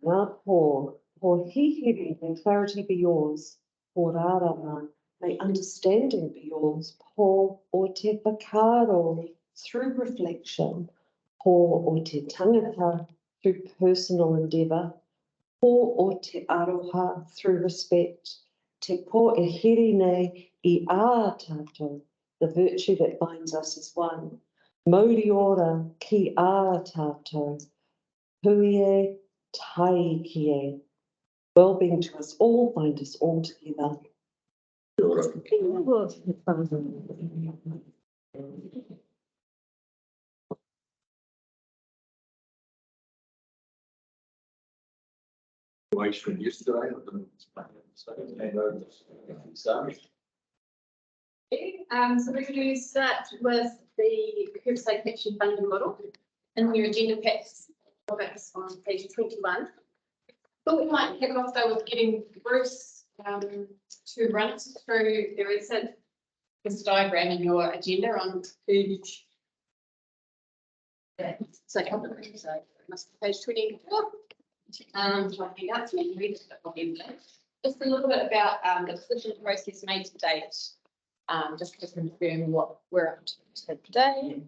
Ngā pō, po hihiri, may clarity be yours, po rārama, may understanding be yours, po o te whakaaro, through reflection, po o te tangata, through personal endeavour, po o te aroha, through respect, te po e here nei I a tātou, the virtue that binds us as one. Mauri ora ki a tātou, hui tai ki e. Well-being to us all, bind us all together. From yesterday. So we're going to start with the herbicide action funding model and your agenda packs on page 21. Thought we might kick off though with getting Bruce to run us through. There is this diagram in your agenda on page. So it must be page 24. Just a little bit about the decision process made to date. Just to confirm what we're up to today.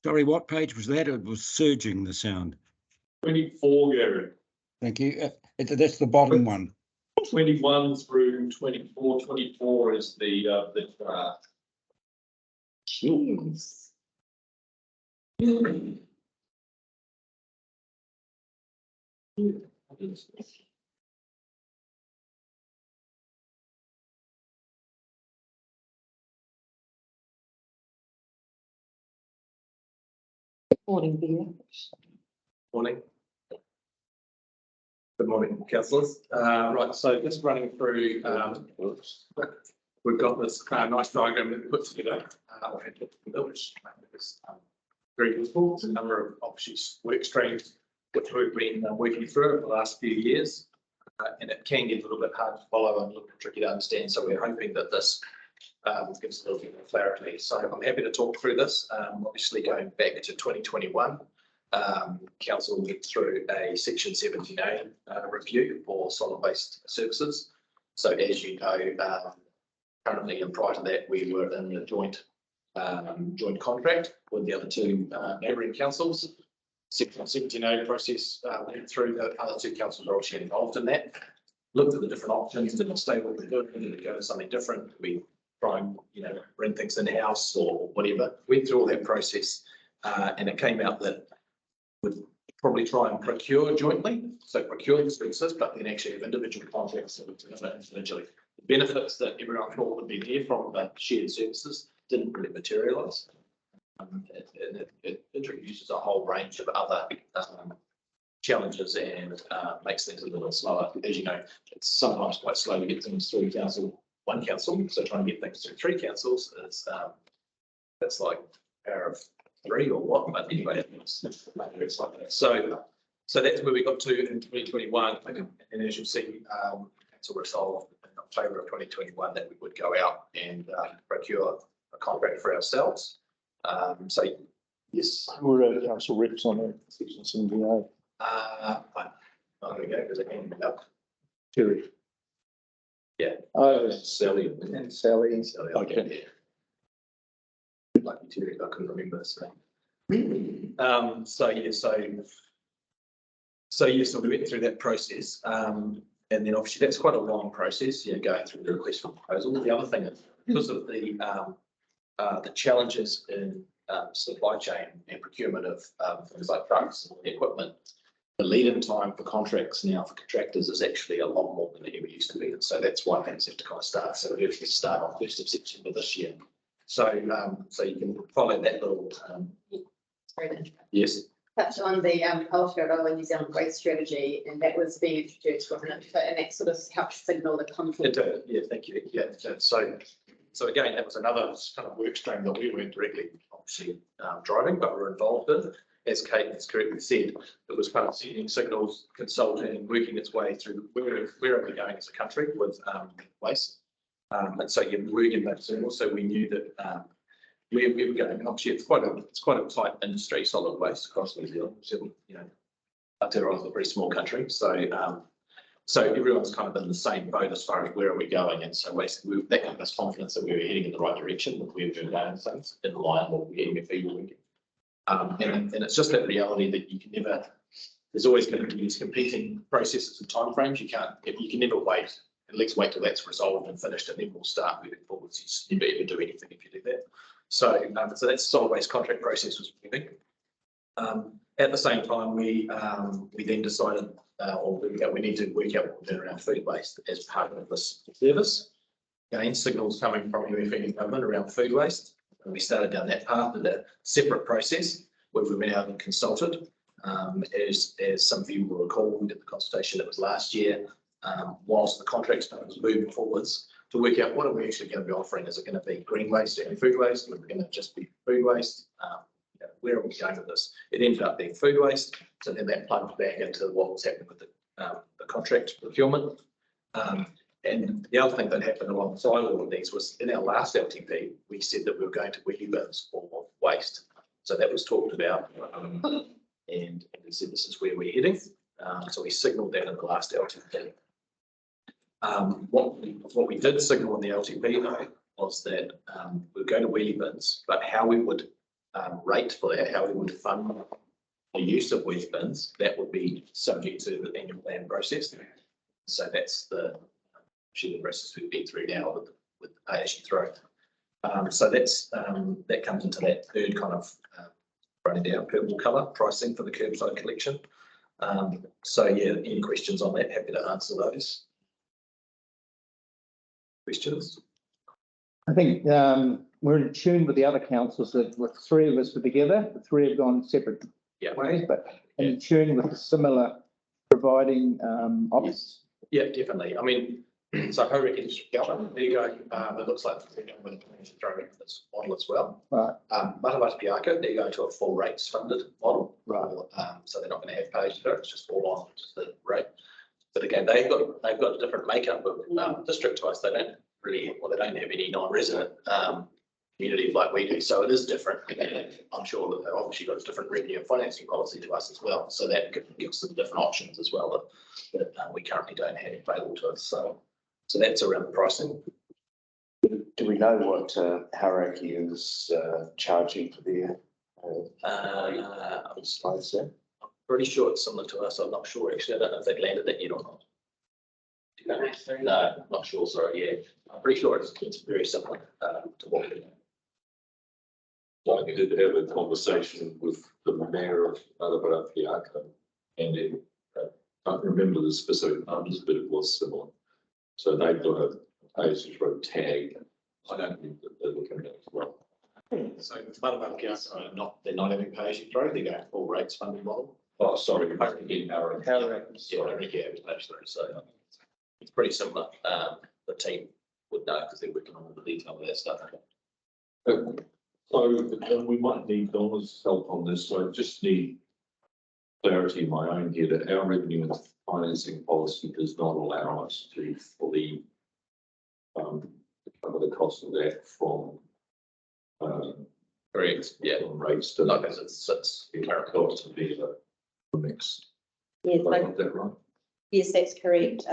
Sorry, what page was that? It was surging the sound. 24, Gary. Thank you. That's the bottom one. 21 through 24. 24 is the draft. Jeez. Morning, Bea. Morning. Good morning, councillors. Right, so just running through, we've got this nice diagram that we put together, which is very useful. It's a number of obviously work streams which we've been working through over the last few years, and it can get a little bit hard to follow and a little bit tricky to understand. So we're hoping that this gives a little bit more clarity. So I'm happy to talk through this. Obviously, going back to 2021. Council went through a Section 17A review for solid waste services. So as you know, currently and prior to that, we were in a joint contract with the other two neighbouring councils. Section 17A process went through. The other two councils are actually involved in that. Looked at the different options, didn't stay what we did, did go to something different. We try and bring things in house or whatever. Went through all that process, and it came out that would probably try and procure jointly, so procure the services, but then actually have individual contracts individually. The benefits that everyone thought would be there from the shared services didn't really materialise. It introduces a whole range of other challenges and makes things a little slower. As you know, it's sometimes quite slow to get things through one council, so trying to get things through three councils is that's like power of three or what, but anyway, it's like that. So that's where we got to in 2021, and as you'll see, it's a resolve in October of 2021 that we would go out and procure a contract for ourselves. So yes, we're council reps on a Section 17A. I'm going to go because I can't up. Terry. Yeah. Oh, Sally. and Sally. Okay. Yeah. Lucky Terry, I couldn't remember. So we went through that process, and then obviously that's quite a long process. Going through the request for proposal. The other thing is because of the challenges in supply chain and procurement of things like trucks and equipment, the lead-in time for contracts now for contractors is actually a lot more than it ever used to be, and so that's why things have to kind of start. So we have to start on 1st of September this year. So you can follow that little. Yes. Touch on the Aotearoa New Zealand waste strategy, and that was being introduced, wasn't it? And that sort of helps signal the conflict. Yeah, thank you. Yeah, so So again, that was another kind of work stream that we weren't directly obviously driving, but were involved in. As Kate has correctly said, it was kind of sending signals, consulting, and working its way through where are we going as a country with waste. And so you were in those signals, so we knew that we were going. And obviously, it's quite a tight industry, solid waste across New Zealand. So, you know, Aotearoa is a very small country, so so everyone's kind of in the same boat as far as where are we going, and so basically that gave us confidence that we were heading in the right direction, that we were doing things in line with the MFE working. And it's just that reality that you can never. There's always going to be these competing processes and timeframes. You can never wait. And let's wait till that's resolved and finished, and then we'll start moving forwards. You never ever do anything if you do that. So so that solid waste contract process was moving. At the same time, we then decided, we need to work out what we're doing around food waste as part of this service. Again, signals coming from MFE and government around food waste. And we started down that path in a separate process where we went out and consulted. As some of you will recall, we did the consultation that was last year, whilst the contract was moving forwards to work out what are we actually going to be offering. Is it going to be green waste and food waste? Or are we going to just be food waste? Where are we going with this? It ended up being food waste. So then that plugged back into what was happening with the contract procurement. And the other thing that happened alongside all of these was in our last LTP, we said that we were going to wheelie bins for waste. So that was talked about and we said this is where we're heading. So we signalled that in the last LTP. What we did signal in the LTP though was that we were going to wheelie bins, but how we would rate for that, how we would fund the use of wheelie bins, that would be subject to the annual plan process. So that's the process we've been through now with pay as you throw. So that's that comes into that third kind of running down purple colour pricing for the curbside collection. So yeah, any questions on that? Happy to answer those. Questions? I think we're in tune with the other councils that with three of us were together, the three have gone separate ways, but in tune with the similar providing options. Yeah, definitely. I mean, so Hurricane is government. There you go. It looks like they're going with this model as well. Right. Matamata Piaka, they're going to a full rates funded model. Right. So they're not going to have pay to it's just all on just the rate. But again, they've got a different makeup of district wise. They don't have any non-resident communities like we do. So it is different. I'm sure that they've obviously got a different revenue and financing policy to us as well. So that gives them different options as well that we currently don't have available to us. So that's around the pricing. Do we know what Hauraki is charging for their slides there? I'm pretty sure it's similar to us. I'm not sure actually. I don't know if they've landed that yet or not. No, I'm not sure. Sorry. Yeah, I'm pretty sure it's very similar to what we're doing. I did have a conversation with the mayor of Deliberations, and I can't remember the specific numbers, but it was similar. So they've got a pay-as-you-throw tag. I don't think that they're looking at it as well. So Matamata they're not having pay as you throw. They're going full rates funding model. Oh, sorry, again, Aaron. So it's pretty similar. The team would know because they're working on all the detail of that stuff. So we might need Donna's help on this. So I just need clarity in my own here that our revenue and financing policy does not allow us to fully cover the cost of that from Correct. Yeah. from rates to Like it's current cost to be a mix. Yes, Have I got that right? yes, that's correct.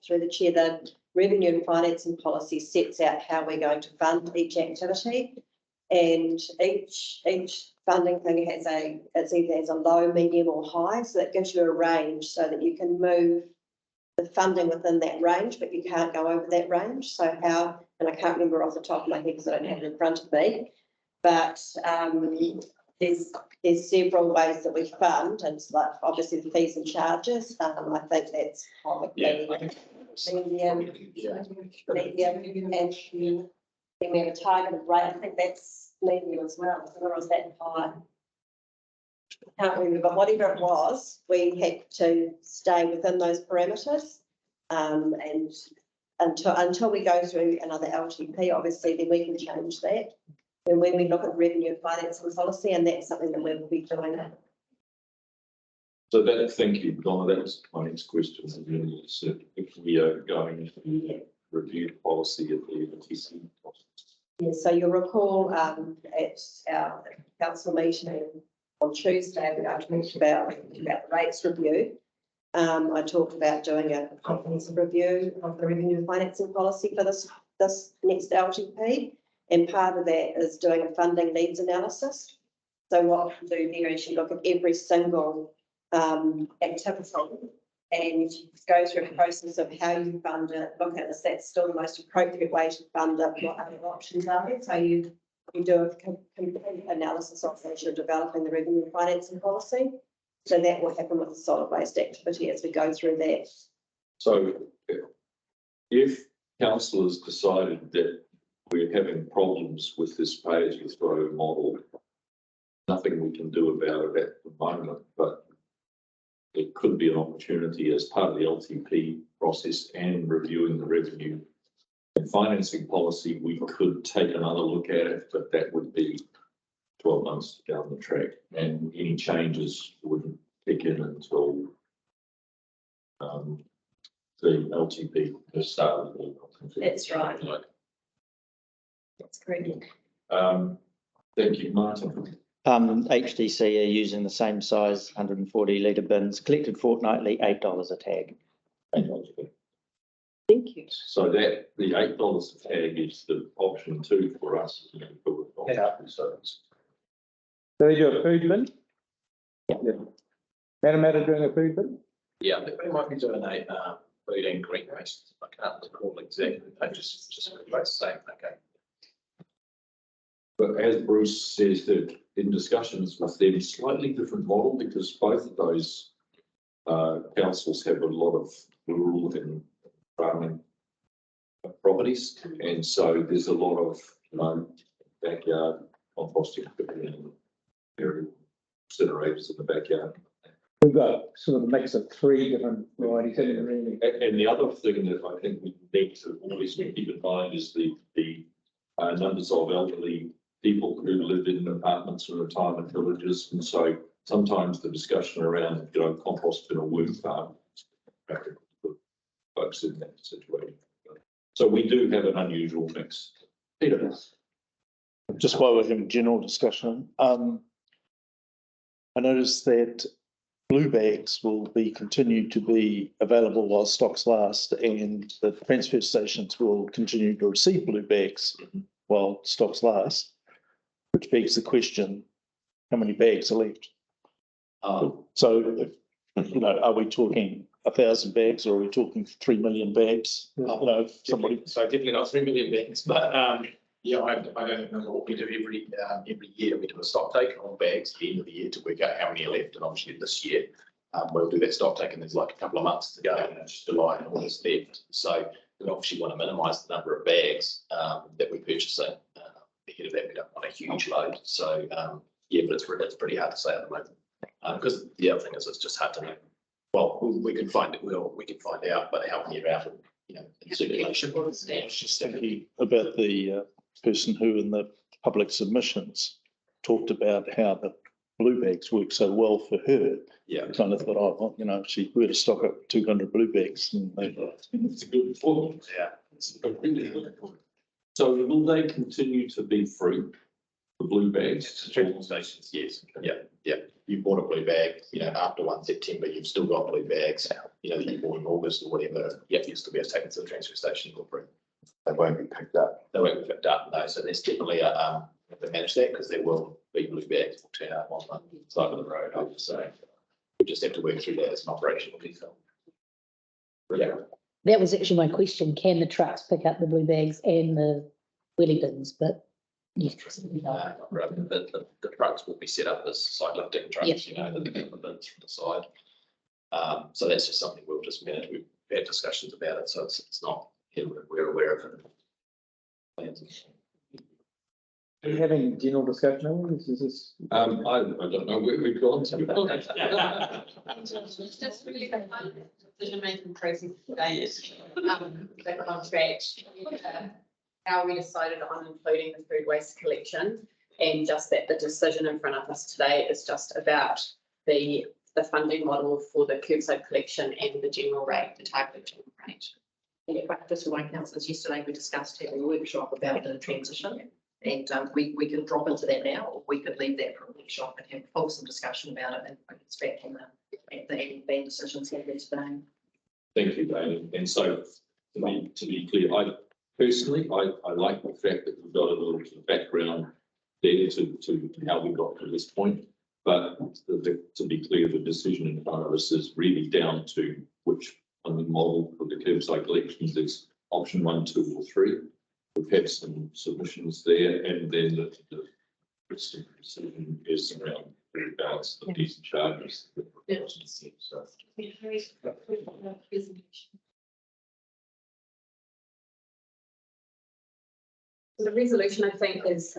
Through the chair, the revenue and financing policy sets out how we're going to fund each activity. And each funding thing it's either has a low, medium or high. So that gives you a range so that you can move the funding within that range, but you can't go over that range. So how, and I can't remember off the top of my head because I don't have it in front of me, but there's several ways that we fund, and it's like obviously the fees and charges. I think that's medium, and then we have a targeted rate. I think that's medium as well. So where was that high? I can't remember, but whatever it was, we had to stay within those parameters. And until we go through another LTP, obviously, then we can change that. And when we look at revenue and financing policy, and that's something that we will be doing. So that, thank you, Donna, that was my next question. Really, so if we are going to review policy at the TC. Yeah, so you'll recall at our council meeting on Tuesday, I talked about the rates review. I talked about doing a comprehensive review of the revenue and financing policy for this next LTP. And part of that is doing a funding needs analysis. So what you do there is you look at every single activity and go through a process of how you fund it, look at is that still the most appropriate way to fund it, what other options are there. So you do a complete analysis of as you're developing the revenue and financing policy. So that will happen with the solid waste activity as we go through that. So if councillors decided that we're having problems with this pay-as-you-throw model, nothing we can do about it at the moment, but it could be an opportunity as part of the LTP process and reviewing the revenue and financing policy, we could take another look at it, but that would be 12 months down the track, and any changes wouldn't kick in until the LTP has started. That's right. That's correct. Thank you, Martin. HDC are using the same size 140 litre bins, collected fortnightly, $8 a tag. Thank you. So that the $8 a tag is the option two for us. So they do a food bin? Yeah. Matter doing a food bin? Yeah, they might be doing a food and green waste. I can't recall exactly. I just saying, okay. But as Bruce says, that in discussions with them, slightly different model because both of those councils have a lot of rural and farming properties, and so there's a lot of backyard composting and aerial incinerators in the backyard. We've got sort of a mix of 3 different varieties in it, really. And the other thing that I think we need to always keep in mind is the numbers of elderly people who live in apartments and retirement villages, and so sometimes the discussion around compost in a work farm folks in that situation. So we do have an unusual mix. Peter. Just while we're having general discussion, I noticed that blue bags will be continued to be available while stocks last, and the transfer stations will continue to receive blue bags while stocks last, which begs the question, how many bags are left? So, are we talking 1,000 bags, or are we talking 3 million bags? Somebody. So definitely not 3 million bags, but yeah, I don't know what we do every year. We do a stock take on bags at the end of the year to work out how many are left, and obviously this year we'll do that stock take, and there's like a couple of months to go, and it's July and August left. So we obviously want to minimise the number of bags that we're purchasing. Ahead of that, we don't want a huge load. So yeah, but it's pretty hard to say at the moment because the other thing is it's just hard to know. Well, we can find it. We can find out, but how many are out in circulation? I was just thinking about the person who in the public submissions talked about how the blue bags work so well for her. Yeah. Kind of thought, oh, well, she were to stock up 200 blue bags. And It's a good point. Yeah. It's a really good point. So will they continue to be free, the blue bags? Transfer stations, yes. Yeah. You bought a blue bag, after 1 September, you've still got blue bags, that you bought in August or whatever. Yeah, you still be able to take it to the transfer station for free. They won't be picked up. They won't be picked up, no. So there's definitely they manage that because there will be blue bags will turn up on the side of the road. I would say we just have to work through that as an operational detail. Yeah. That was actually my question. Can the trucks pick up the blue bags and the wheelie bins? But yes. The trucks will be set up as side lifting trucks, Yep. that pick up the bins from the side. So that's just something we'll just manage. We've had discussions about it, so it's not, we're aware of it. Are you having general discussion on this? Is this? I don't know where we've gone to. Just really decision-making process today, the contract, how we decided on including the food waste collection, and just that the decision in front of us today is just about the funding model for the curbside collection and the general rate, the targeted general rate. Yeah, but just one councillors, yesterday we discussed having a workshop about the transition. And we can drop into that now, or we could leave that for a workshop and have a fulsome discussion about it and bring it back at the band decisions that we're today. Thank you, Dana. And so to be clear, I personally like the fact that we've got a little background there to how we got to this point. But to be clear, the decision in front of us is really down to which funding model for the curbside collections is option 1, 2, or 3. We've had some submissions there, and then the decision is around the balance of these charges. So, the resolution, I think, is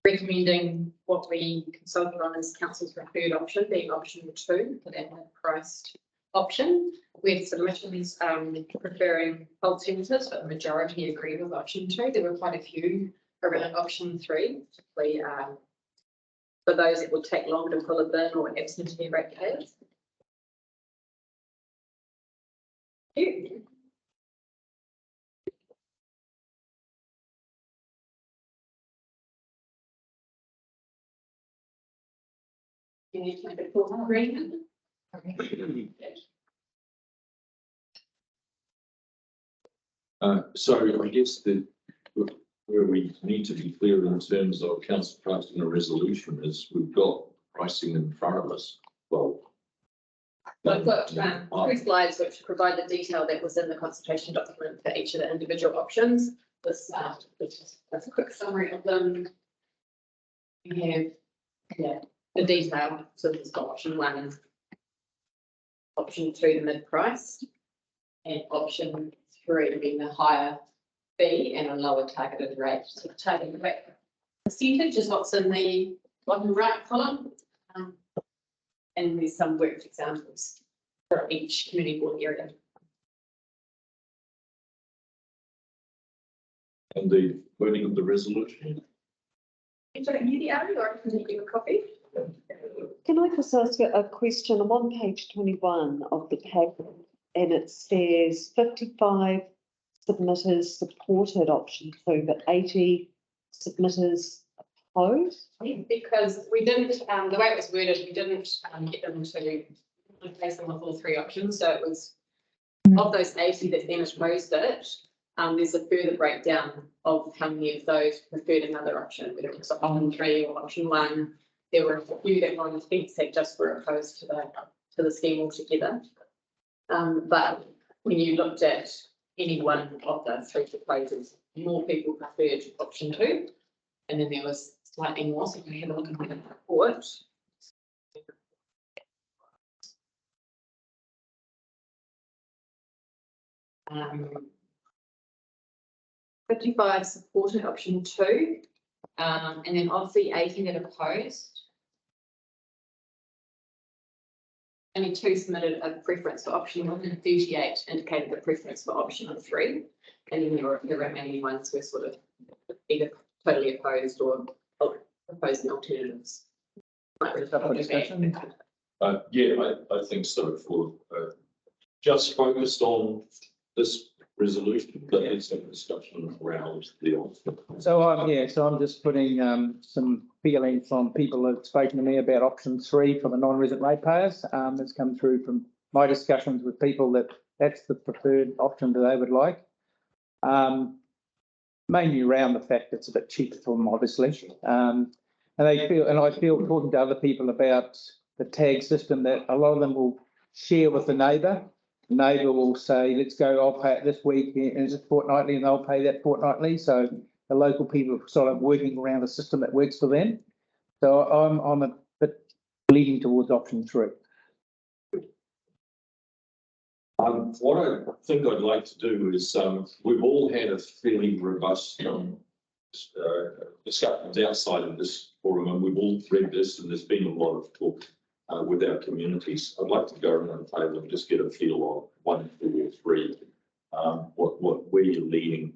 recommending what we consulted on as council's preferred option, being option 2 for that priced option. With submissions preferring alternatives, but the majority agree with option 2. There were quite a few around option 3, particularly for those that would take longer to pull a bin or absentee rate payers. You need to make a full agreement. So I guess where we need to be clear in terms of council passing a resolution is we've got pricing in front of us. Well, I've got 3 slides which provide the detail that was in the consultation document for each of the individual options. This that's a quick summary of them. We have the detail. So this is option 1, option 2 the mid price, and option 3 being the higher fee and a lower targeted rate. So the targeted rate percentage is what's in the bottom right column. And there's some worked examples for each community board area. And the wording of the resolution. Is that you the area, or can you give a copy? Can I just ask a question? I'm on page 21 of the packet and it says 55 submitters supported option 2, but 80 submitters opposed. Because we didn't, the way it was worded, we didn't get them to replace them with all 3 options. So it was of those 80 that then opposed it. There's a further breakdown of how many of those preferred another option, whether it was option 3 or option 1. There were a few that were on the fence that just were opposed to the scheme altogether. But when you looked at any one of the 3 proposals, more people preferred option 2, and then there was slightly more. So if you have a look at the report. 55 supported option 2, and then of the 80 that opposed, only 2 submitted a preference for option 1, and 38 indicated the preference for option 3, and then the remaining ones were sort of either totally opposed or proposing alternatives. Yeah, I think so. For just focused on this resolution, but it's a discussion around the option. So I'm just putting some feelings from people that have spoken to me about option 3 for the non-resident ratepayers. It's come through from my discussions with people that's the preferred option that they would like. Mainly around the fact it's a bit cheaper for them, obviously. And I feel talking to other people about the tag system that a lot of them will share with the neighbour. The neighbour will say, let's go, I'll pay it this week, and it's fortnightly, and they'll pay that fortnightly. So the local people are sort of working around a system that works for them. So I'm a bit leaning towards option 3. What I think I'd like to do is, we've all had a fairly robust discussions outside of this forum, and we've all read this, and there's been a lot of talk with our communities. I'd like to go around the table and just get a feel of 1, 2, or 3, what we're leading,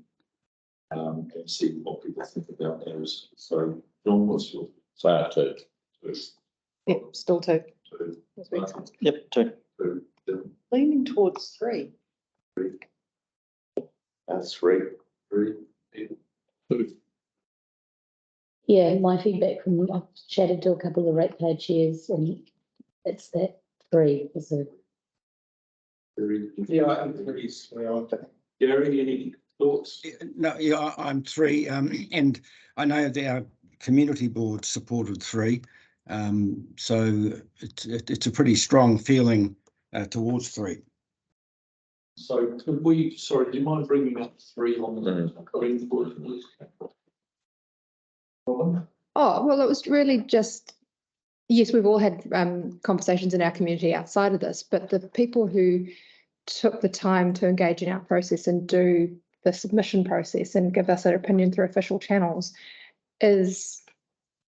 and see what people think about those. So, John, what's your? So 2. Yep, still two. 2, Yep, 2. 2, Leaning towards three. 3. 3. Yeah, my feedback from, I've chatted to a couple of ratepayer chairs and it's that 3 is a, 3. Yeah, I think three's where I'm. Gary, any thoughts? No, yeah, I'm 3, and I know that our community board supported 3. So it's a pretty strong feeling towards 3. So could we, sorry, do you mind bringing up 3 on the green board, please? Robin? Oh, well, it was really just, yes, we've all had conversations in our community outside of this, but the people who took the time to engage in our process and do the submission process and give us an opinion through official channels is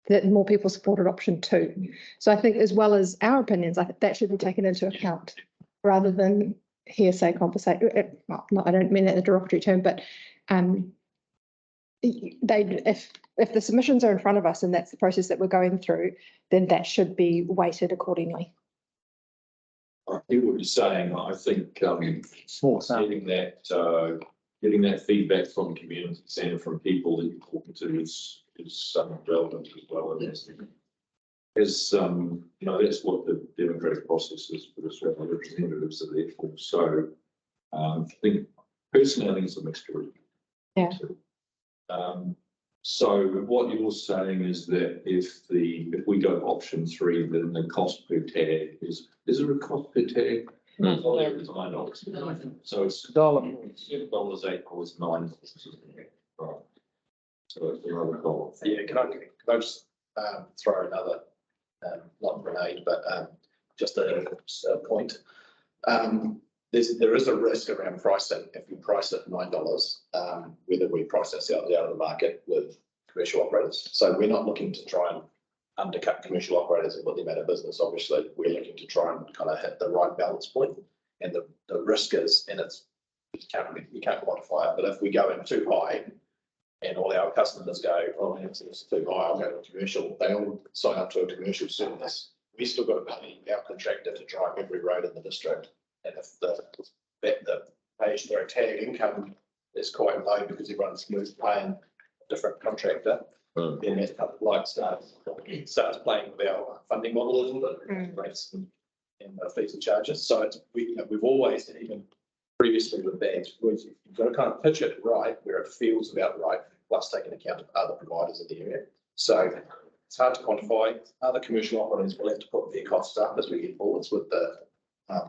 that more people supported option 2. So I think as well as our opinions, I think that should be taken into account rather than hearsay conversation. Well, no, I don't mean that in a derogatory term, but if the submissions are in front of us and that's the process that we're going through, then that should be weighted accordingly. I hear what you're saying. I think Small sample. getting that feedback from communities and from people that you're talking to is relevant as well. And that's that's what the democratic process is for us. Representatives are there for. So I think personally, I think it's a mixture. Yeah. So what you're saying is that if we go option 3, then the cost per tag is there a cost per tag? Oh, there is $9. So it's $7, $8, $9. Right. So it's another dollar. Yeah, can I just throw another not grenade, but just a point. There is a risk around pricing if we price it $9, whether we price ourselves out of the market with commercial operators. So we're not looking to try and undercut commercial operators and put them out of business. Obviously, we're looking to try and kind of hit the right balance point. And the risk is, and you can't quantify it, but if we go in too high and all our customers go, oh, it's too high, I'll go to commercial, they all sign up to a commercial service. We still got to pay our contractor to drive every road in the district. And if the page for a tag income is quite low because everyone's paying a different contractor, then that kind of like starts playing with our funding model a little bit, rates and fees and charges. So we've always, even previously with bags, you've got to kind of pitch it right where it feels about right, plus taking account of other providers in the area. So it's hard to quantify. Other commercial operators will have to put their costs up as we get forwards with the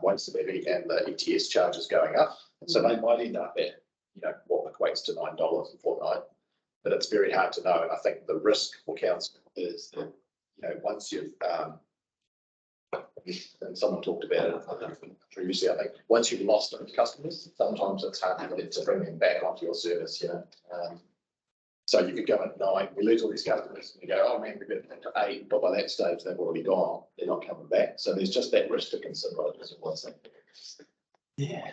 waste levy and the ETS charges going up. So they might end up at, what equates to $9 a fortnight, but it's very hard to know. And I think the risk for council is that, once you've, and someone talked about it previously, I think once you've lost those customers, sometimes it's hard to bring them back onto your service, So you could go at 9, we lose all these customers, and you go, oh man, we've got to 8, but by that stage they've already gone, they're not coming back. So there's just that risk to consider. Yeah.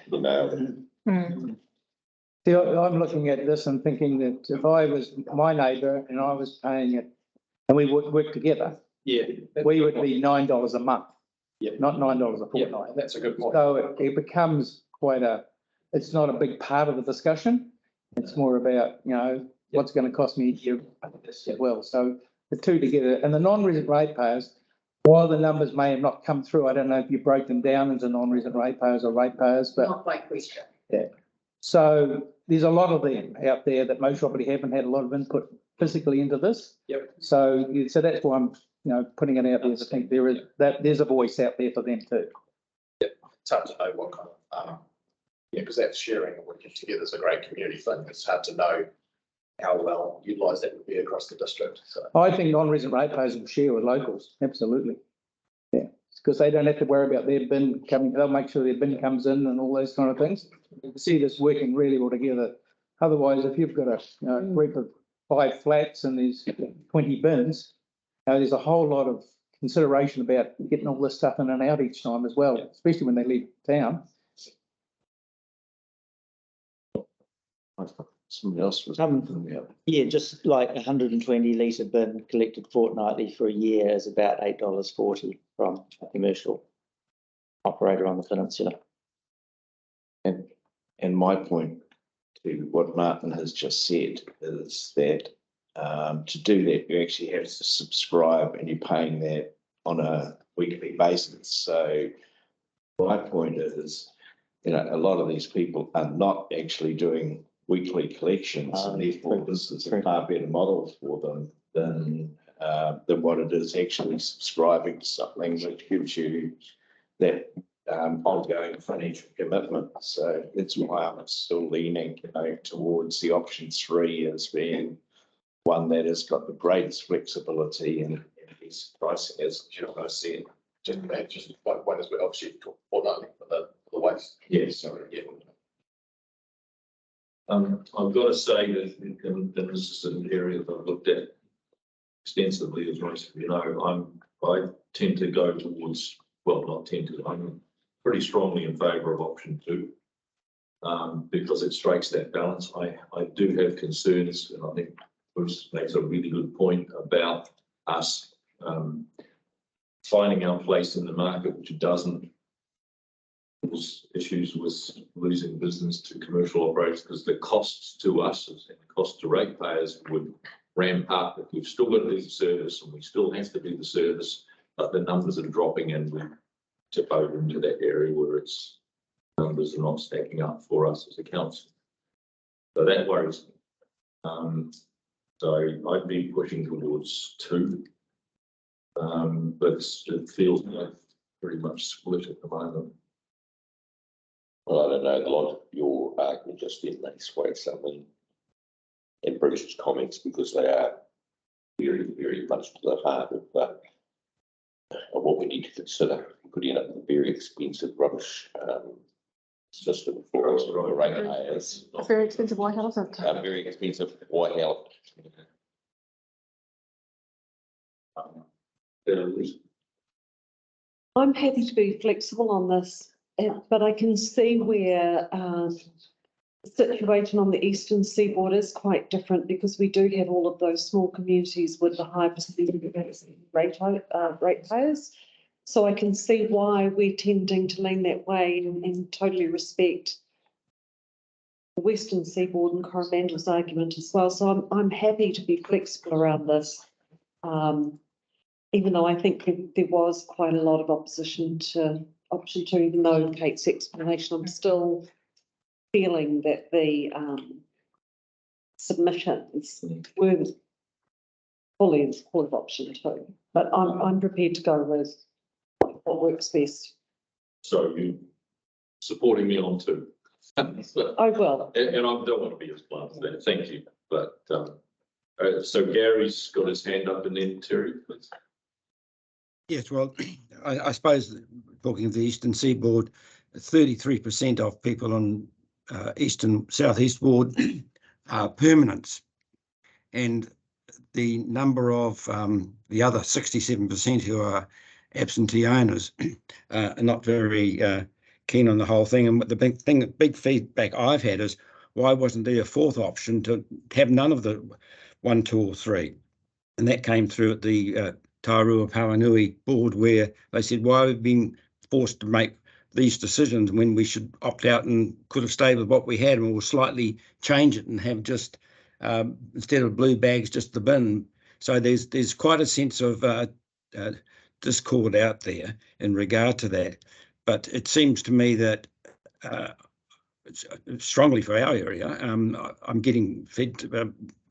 See, I'm looking at this and thinking that if I was my neighbour and I was paying it and we would work together, we would be $9 a month. Yeah. Not $9 a fortnight. Yeah, that's a good point. So it becomes it's not a big part of the discussion. It's more about, what's going to cost me each year as well. So the two together, and the non-resident ratepayers, while the numbers may have not come through, I don't know if you broke them down into non-resident ratepayers or ratepayers, but Not by question. yeah. So there's a lot of them out there that most probably haven't had a lot of input physically into this. Yep. So that's why I'm, putting it out there to think there's a voice out there for them too. It's hard to know what kind of, because that sharing and working together is a great community thing. It's hard to know how well utilised that would be across the district. So I think non-resident ratepayers will share with locals, absolutely. Yeah, because they don't have to worry about their bin coming, they'll make sure their bin comes in and all those kind of things. You can see this working really well together. Otherwise, if you've got a group of 5 flats and there's 20 bins, there's a whole lot of consideration about getting all this stuff in and out each time as well, especially when they leave town. Somebody else was. Yeah, just like 120 litre bin collected fortnightly for a year is about $8.40 from a commercial operator on the peninsula. And my point to what Martin has just said is that to do that, you actually have to subscribe and you're paying that on a weekly basis. So my point is, you know, a lot of these people are not actually doing weekly collections, and therefore this is a far better model for them than what it is actually subscribing to something which gives you that ongoing financial commitment. So that's why I'm still leaning, you know, towards the option 3 as being one that has got the greatest flexibility and its pricing as I said. Just one is obviously fortnightly for the waste. Yes, sorry, yeah. I've got to say that, and this is an area that I've looked at extensively, as most of you know, I tend to go towards, well, not tend to, I'm pretty strongly in favour of option 2, because it strikes that balance. I do have concerns, and I think Bruce makes a really good point about us finding our place in the market, which doesn't cause issues with losing business to commercial operators, because the costs to us and the cost to ratepayers would ramp up if we've still got to do the service and we still have to do the service, but the numbers are dropping and we tip over into that area where its numbers are not stacking up for us as a council. So that worries me. So I'd be pushing towards 2, but it feels like pretty much split at the moment. Well, I don't know, the logic of your argument just then makes way something in Bruce's comments, because they are very, very much to the heart of what we need to consider. Could end up with a very expensive rubbish system for us, for ratepayers. A very expensive White House. Very expensive White House. I'm happy to be flexible on this, but I can see where the situation on the eastern seaboard is quite different, because we do have all of those small communities with the high percentage of ratepayers. So I can see why we're tending to lean that way, and totally respect the western seaboard and Coromandel's argument as well. So I'm happy to be flexible around this. Even though I think there was quite a lot of opposition to option 2, even though Kate's explanation, I'm still feeling that the submissions were fully in support of option 2. But I'm prepared to go with what works best. So you supporting me on 2? I will. And I don't want to be as blunt as that, thank you. But so Gary's got his hand up, and then Terry, please. Yes, well, I suppose talking of the eastern seaboard, 33% of people on southeast ward are permanents, and the number of the other 67% who are absentee owners are not very keen on the whole thing. And the big feedback I've had is, why wasn't there a 4th option to have none of the 1, 2 or 3? And that came through at the Taurua Pawanui board, where they said, why we've been forced to make these decisions when we should opt out and could have stayed with what we had, and we'll slightly change it and have just instead of blue bags, just the bin. So there's quite a sense of discord out there in regard to that. But it seems to me that strongly for our area, I'm getting fed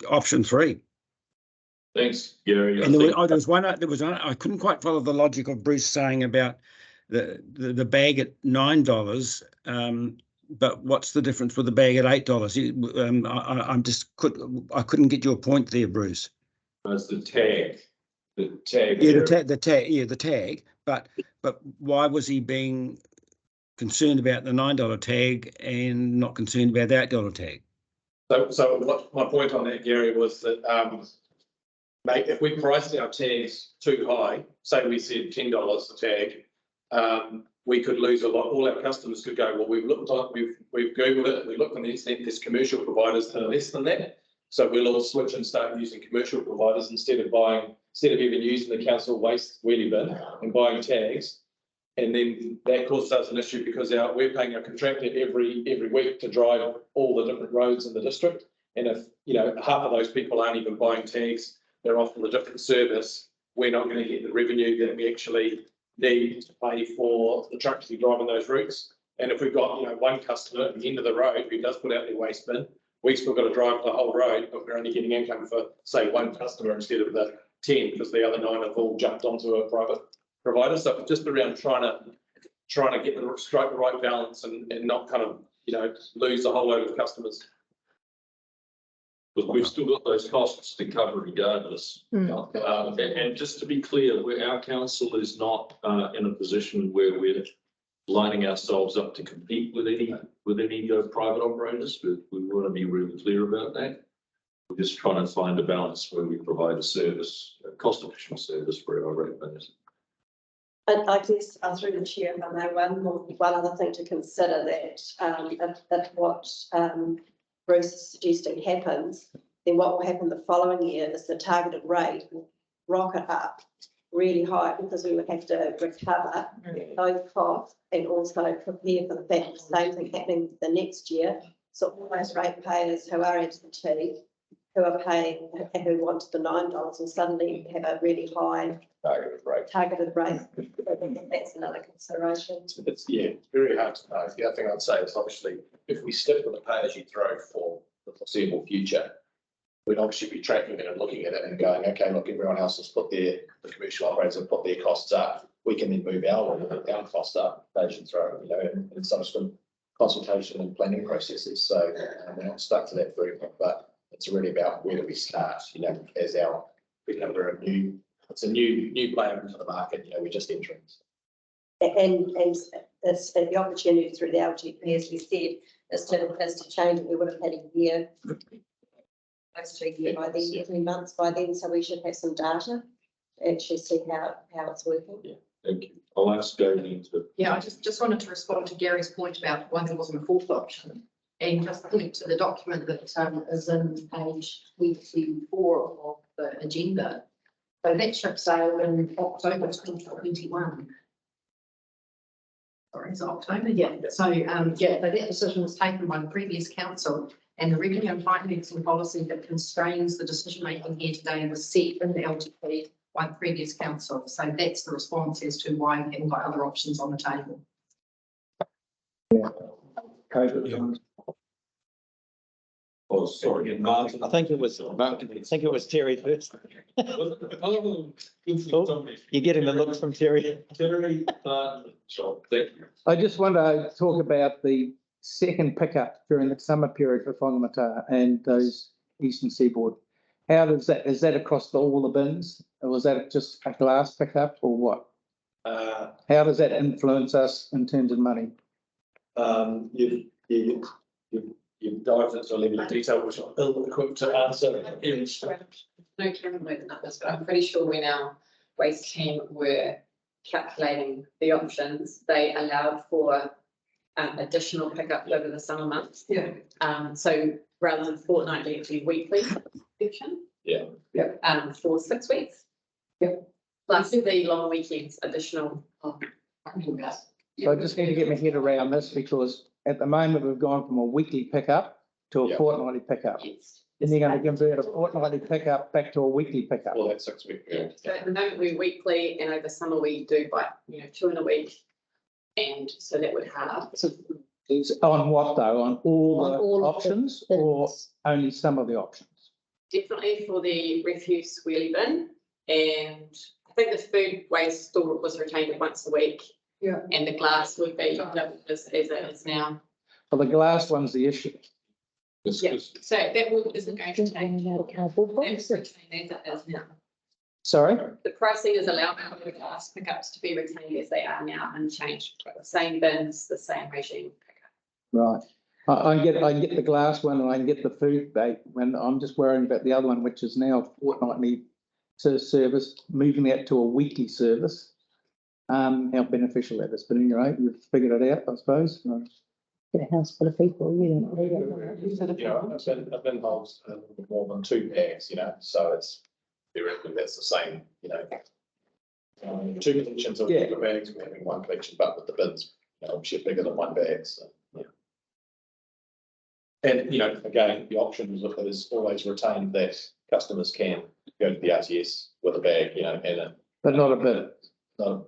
option 3. Thanks, Gary. And there was one. I couldn't quite follow the logic of Bruce saying about the bag at $9. But what's the difference with the bag at $8? I couldn't get your point there, Bruce. That's the tag. The tag. Yeah, the tag. Yeah, the tag. But why was he being concerned about the $9 tag and not concerned about the $8 tag? So what my point on that, Gary, was that Mate, if we priced our tags too high, say we said $10 a tag, we could lose a lot. All our customers could go, well, we've Googled it, we looked on the internet, there's commercial providers that are less than that. So we'll all switch and start using commercial providers instead of even using the council waste wheelie bin and buying tags. And then that causes us an issue because we're paying our contractor every week to drive all the different roads in the district. And if, half of those people aren't even buying tags, they're offering a different service, we're not going to get the revenue that we actually need to pay for the truck to be driving those routes. And if we've got, one customer at the end of the road who does put out their waste bin, we've still got to drive the whole road, but we're only getting income for, say, one customer instead of the 10, because the other 9 have all jumped onto a private provider. So just around trying to strike the right balance and not kind of, lose a whole load of customers. But we've still got those costs to cover regardless. And just to be clear, our council is not in a position where we're lining ourselves up to compete with any private operators. We want to be really clear about that. We're just trying to find a balance where we provide a service, a cost-efficient service for our ratepayers. And I guess through the chair, if I may, one other thing to consider that if what Bruce is suggesting happens, then what will happen the following year is the targeted rate will rocket up really high because we would have to recover those costs and also prepare for the fact the same thing happening the next year. So all those ratepayers who are absentee, who are paying, who wanted the $9 will suddenly have a really high targeted rate. That's another consideration. It's very hard to know. The other thing I'd say is obviously if we stick with the pay as you throw for the foreseeable future, we'd obviously be tracking it and looking at it and going, okay, look, everyone else has the commercial operators have put their costs up. We can then move our cost up, pay as you throw, in subsequent consultation and planning processes. So we're not stuck to that very much, but it's really about where do we start, as our it's a new player into the market, we're just entering. And it's the opportunity through the LGP, as we said, is to change it. We would have had a year, close to a year by then, 3 months by then, so we should have some data to actually see how it's working. Yeah, thank you. I'll ask Gary to. Yeah, I just wanted to respond to Gary's point about why there wasn't a fourth option. And just link to the document that is in page 24 of the agenda. So that ship sailed in October 2021. Sorry, is it October? Yeah. So that decision was taken by the previous council, and the revenue and financing policy that constrains the decision making here today was set in the LGP by the previous council. So that's the response as to why we haven't got other options on the table. Yeah. COVID. Oh, sorry, Martin. I think it was Terry first. Oh, You're getting the look from Terry. Terry, sure, thank you. I just want to talk about the second pickup during the summer period for Whangamata and those Eastern Seaboard. How does that, is that across all the bins, or was that just a glass pickup, or what? How does that influence us in terms of money? You've dived into a level of detail which I'm ill equipped to answer. No, Karen know the numbers, but I'm pretty sure when our waste team were calculating the options, they allowed for additional pickup over the summer months. Yeah. So rather than fortnightly, it'd be weekly section. Yeah. For 6 weeks. Yep. Plus the long weekends, additional. So I just need to get my head around this, because at the moment we've gone from a weekly pickup to a fortnightly pickup. Yes. Then you're going to convert a fortnightly pickup back to a weekly pickup. Well, that's 6 weeks. Yeah. So at the moment we're weekly, and over summer we do by 2 in a week, and so that would halve. So it's on what though? On all On the all of the options, bins. or only some of the options? Definitely for the refuse wheelie bin, and I think the food waste still was retained once a week. Yeah. And the glass would be as it is now. Well, the glass one's the issue. Yeah, so that isn't going to change. Out of cardboard That's boxes. retained as it is now. Sorry? The pricing is allowed for the glass pickups to be retained as they are now, unchanged, the same bins, the same regime pickup. Right. I can get the glass one, and I can get the food bait when I'm just worrying about the other one, which is now fortnightly service, moving that to a weekly service. How beneficial that is, but anyway, you've figured it out, I suppose. Get a house full of people, you don't need it. You know, a bin holds more than 2 bags, you know, so it's theoretically that's the same, you know. 2 collections of Yeah. bags, we're having 1 collection, but with the bins, you know, obviously bigger than 1 bag, so, yeah. And, you know, again, the option is always retained that customers can go to the RTS with a bag, you know, and But not a bin. not.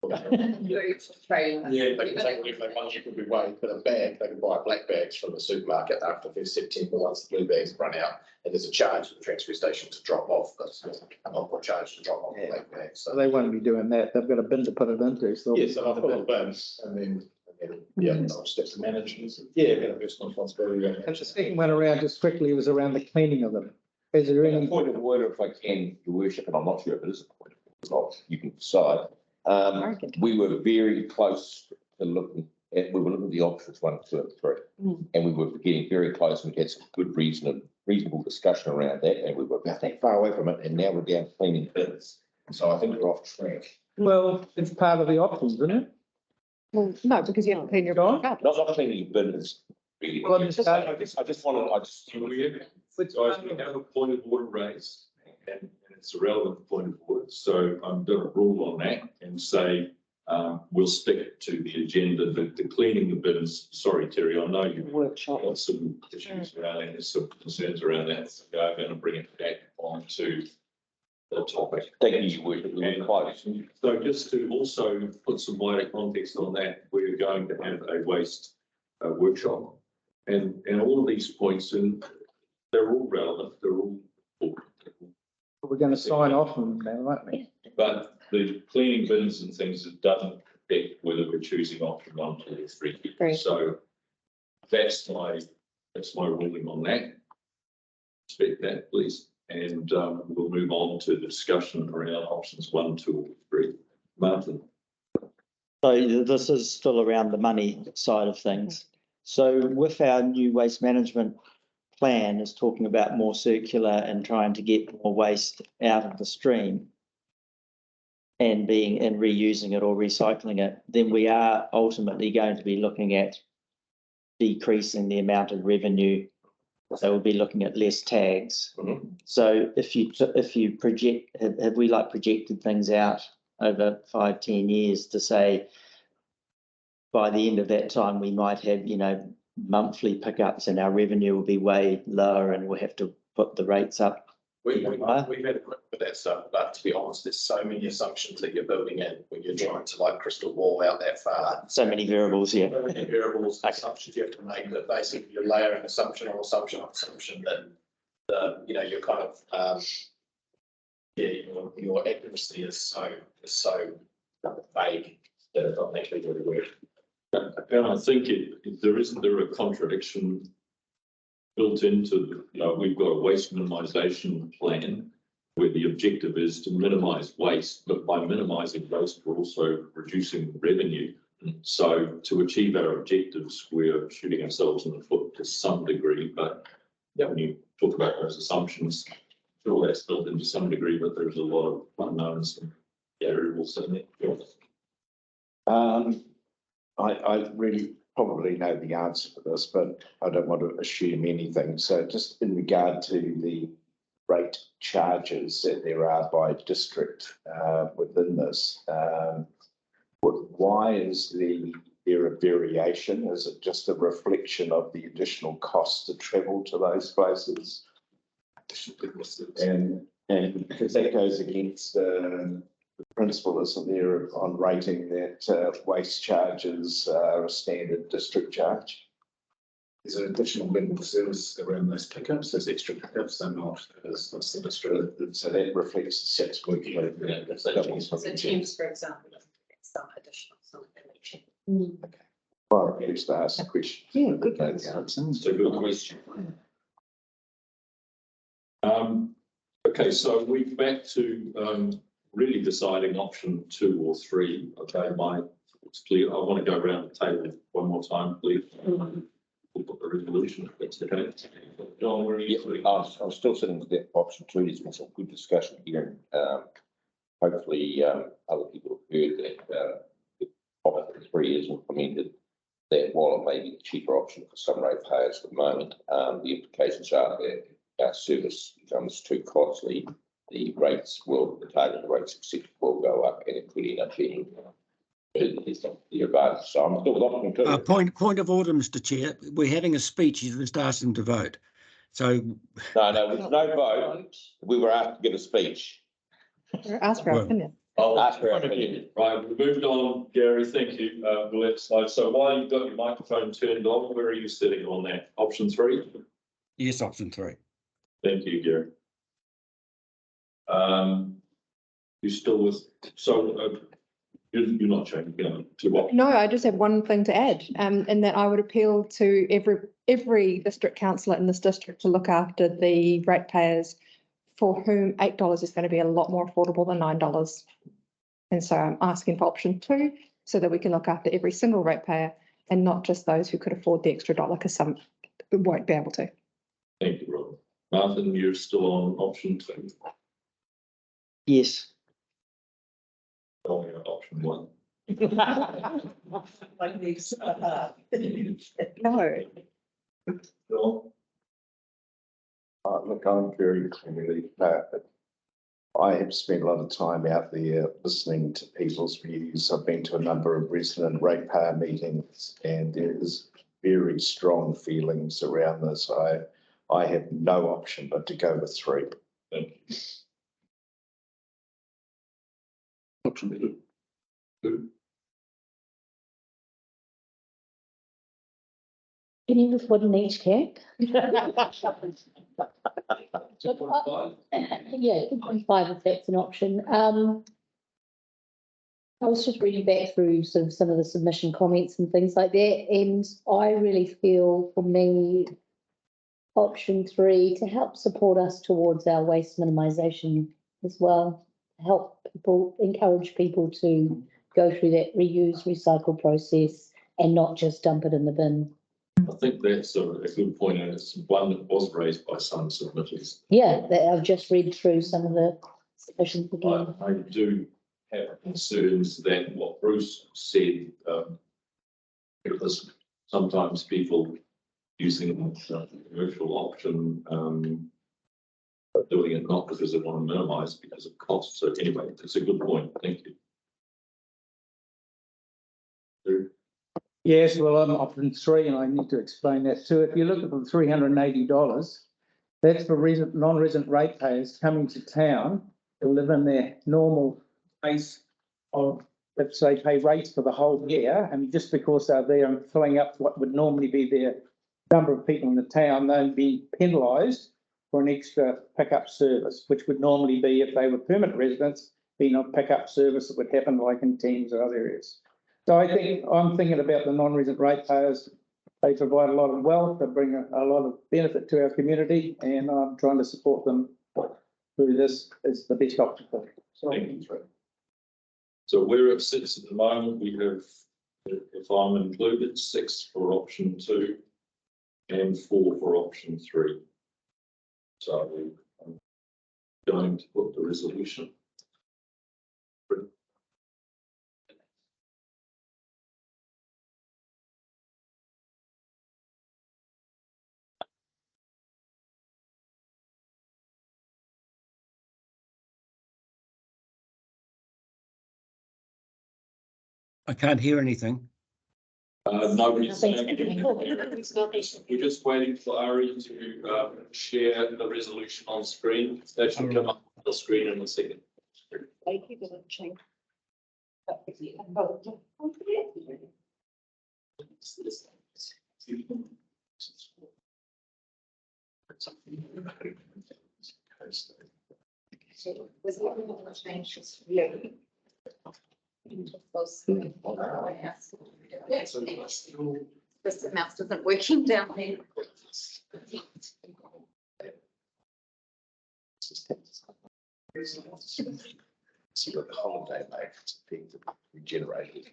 Yeah, they can take if they want, you could be weighed, but a bag, they can buy black bags from the supermarket after 1st September, once the blue bags run out. And there's a charge at the transfer station to drop off, that's a local charge to drop off the black bags. So they won't be doing that. They've got a bin to put it into. So Yes, and I've put a bin and then, yeah, I'll steps to manage, yeah, got a personal responsibility. And the second one around, just quickly, was around the cleaning of them. Is there A any? point of order, if I can, Your Worship, and I'm not sure if it is a point of order, you can decide. We were very close to looking at, we were looking at the options 1, 2, and 3. And we were getting very close and had some good reasonable discussion around that, and we were about that far away from it, and now we're down to cleaning bins. So I think we're off track. Well, it's part of the options, isn't it? Well, no, because you have to clean your John? up. Not cleaning bins, really. Well, I'm just saying- I just wanted, Guys, we have a point of order raised, and it's a relevant point of order, so I'm going to rule on that and say, we'll stick to the agenda, the cleaning the bins, sorry, Terry, I know you've got some issues around that, there's some concerns around that, so I'm going to bring it back onto the topic. Thank you, Your Worship. We were close. So just to also put some wider context on that, we're going to have a waste workshop. And all of these points, and they're all relevant, they're all important. We're going to sign off on that, aren't we? But the cleaning bins and things, it doesn't affect whether we're choosing option 1, 2, or 3. Great. So that's my ruling on that. Respect that, please. And we'll move on to the discussion around options 1, 2, or 3. Martin. So this is still around the money side of things. So with our new waste management plan is talking about more circular and trying to get more waste out of the stream and reusing it or recycling it, then we are ultimately going to be looking at decreasing the amount of revenue. So we'll be looking at less tags. So if you project, have we projected things out over 5, 10 years to say, by the end of that time, we might have, monthly pickups and our revenue will be way lower and we'll have to put the rates up. We've had a quick with that stuff, but to be honest, there's so many assumptions that you're building in when you're trying to crystal ball out that far. So many variables, yeah. So many variables, assumptions you have to make, that basically you're layering assumption on assumption on assumption that you're kind of your accuracy is so vague that it's not actually really work. And I think isn't there a contradiction built into, we've got a waste minimisation plan where the objective is to minimise waste, but by minimising waste, we're also reducing revenue. So to achieve our objectives, we're shooting ourselves in the foot to some degree, but when you talk about those assumptions, sure, that's built into some degree, but there's a lot of unknowns and variables in it. I really probably know the answer to this, but I don't want to assume anything. So just in regard to the rate charges that there are by district within this, why is there a variation? Is it just a reflection of the additional costs to travel to those places? And because that goes against the principle, isn't there, on rating that waste charges are a standard district charge? There's an additional benefit service around those pickups, those extra pickups, they're not as the district. So that reflects the sets working. So Thames, for example, some additional, some election. Well, I used to ask the question. Yeah, good. It's a good question. Okay, so we're back to really deciding option 2 or 3. Okay, it's clear. I want to go around the table one more time, please. we'll put the resolution, if that's the case. John, where are Yeah, you? I'm still sitting with that option two. There's been some good discussion here. Hopefully, other people have heard that, if option three is implemented, that while it may be the cheaper option for some ratepayers at the moment, the implications are that our service becomes too costly. The rates will, the target rates accepted will go up, and it could end up being the advantage. So I'm still with option two. Point of order, Mr. Chair. We're having a speech. You just asked them to vote. So No, there's no vote. We were asked to give a speech. Ask for our opinion. I'll Ask for our opinion. Right, we've moved on, Gary, thank you. We'll let slide. So while you've got your microphone turned on, where are you sitting on that? Option three? yes, option three. Thank you, Gary. You still with, so you're not changing, to what? No, I just have one thing to add, and that I would appeal to every district councillor in this district to look after the ratepayers for whom $8 is going to be a lot more affordable than $9. And so I'm asking for option two, so that we can look after every single ratepayer and not just those who could afford the extra dollar, because some won't be able to. Thank you, Rob. Martin, you're still on option two. Yes. Oh, yeah, option one. No. Bill? Look, I'm very clearly, but I have spent a lot of time out there listening to people's views. I've been to a number of resident ratepayer meetings, and there is very strong feelings around this. I have no option but to go with three. Thank you. Option two. Can you just put in each camp? Yeah, 2.5 if that's an option. I was just reading back through sort of some of the submission comments and things like that, and I really feel, for me, option three, to help support us towards our waste minimisation as well, help people, encourage people to go through that reuse, recycle process and not just dump it in the bin. I think that's a good point, and it's one that was raised by some submitters. Yeah, I've just read through some of the submissions again. I do have concerns that what Bruce said, because sometimes people using the commercial option, are doing it not because they want to minimise, because of cost. So anyway, it's a good point. Thank you. Yes, well, I'm option three, and I need to explain that too. If you look at the $380, that's for non-resident ratepayers coming to town to live in their normal base of, let's say, pay rates for the whole year, and just because they're there and filling up what would normally be their number of people in the town, they'd be penalised for an extra pickup service, which would normally be, if they were permanent residents, being a pickup service that would happen like in Thames or other areas. So I'm thinking about the non-resident ratepayers. They provide a lot of wealth, they bring a lot of benefit to our community, and I'm trying to support them through this as the best option for them. Thank you. So where it sits at the moment, we have, if I'm included, 6 for option 2 and 4 for option 3. So I'm going to put the resolution. I can't hear anything. Nobody's saying anything. We're just waiting for Ari to share the resolution on screen. That should come up on the screen in a second. Thank you for the change. Was it changes? Yeah. This mouse isn't working down there. See what the holiday makes, it's being regenerated.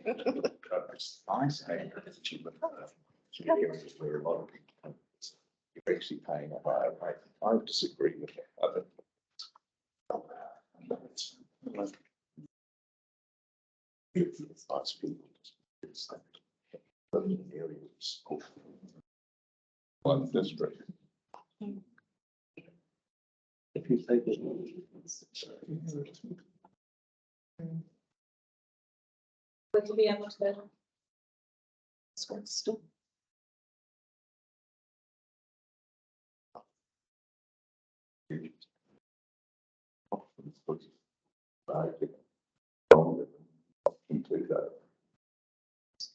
Nice. areas where a lot of people, you're actually paying a higher rate. I disagree with that. I think. It's nice people. It's like, living in areas of one district. If you take it. Would you be able to? Still.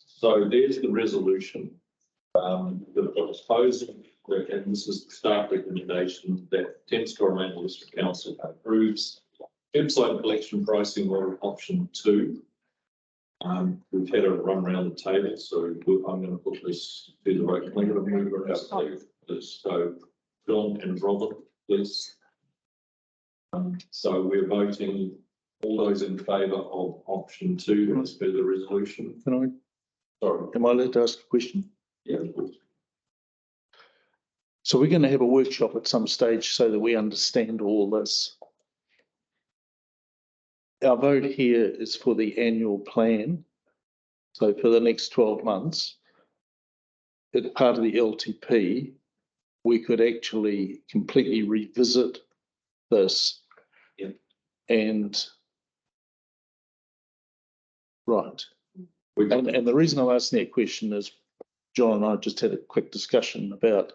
So there's the resolution. The proposal, and this is the staff recommendation that Thames Coromandel District Council approves website collection pricing model option 2. We've had a run around the table, so I'm going to put this to the vote. Can I get a mover and a seconder, please? So John and Robert, please. So we're voting all those in favour of option 2 as per the resolution. Can Sorry. am I allowed to ask a question? Yeah, of course. So we're going to have a workshop at some stage so that we understand all this. Our vote here is for the annual plan. So for the next 12 months, as part of the LTP, we could actually completely revisit this. Yeah. And right. And the reason I'm asking that question is John and I just had a quick discussion about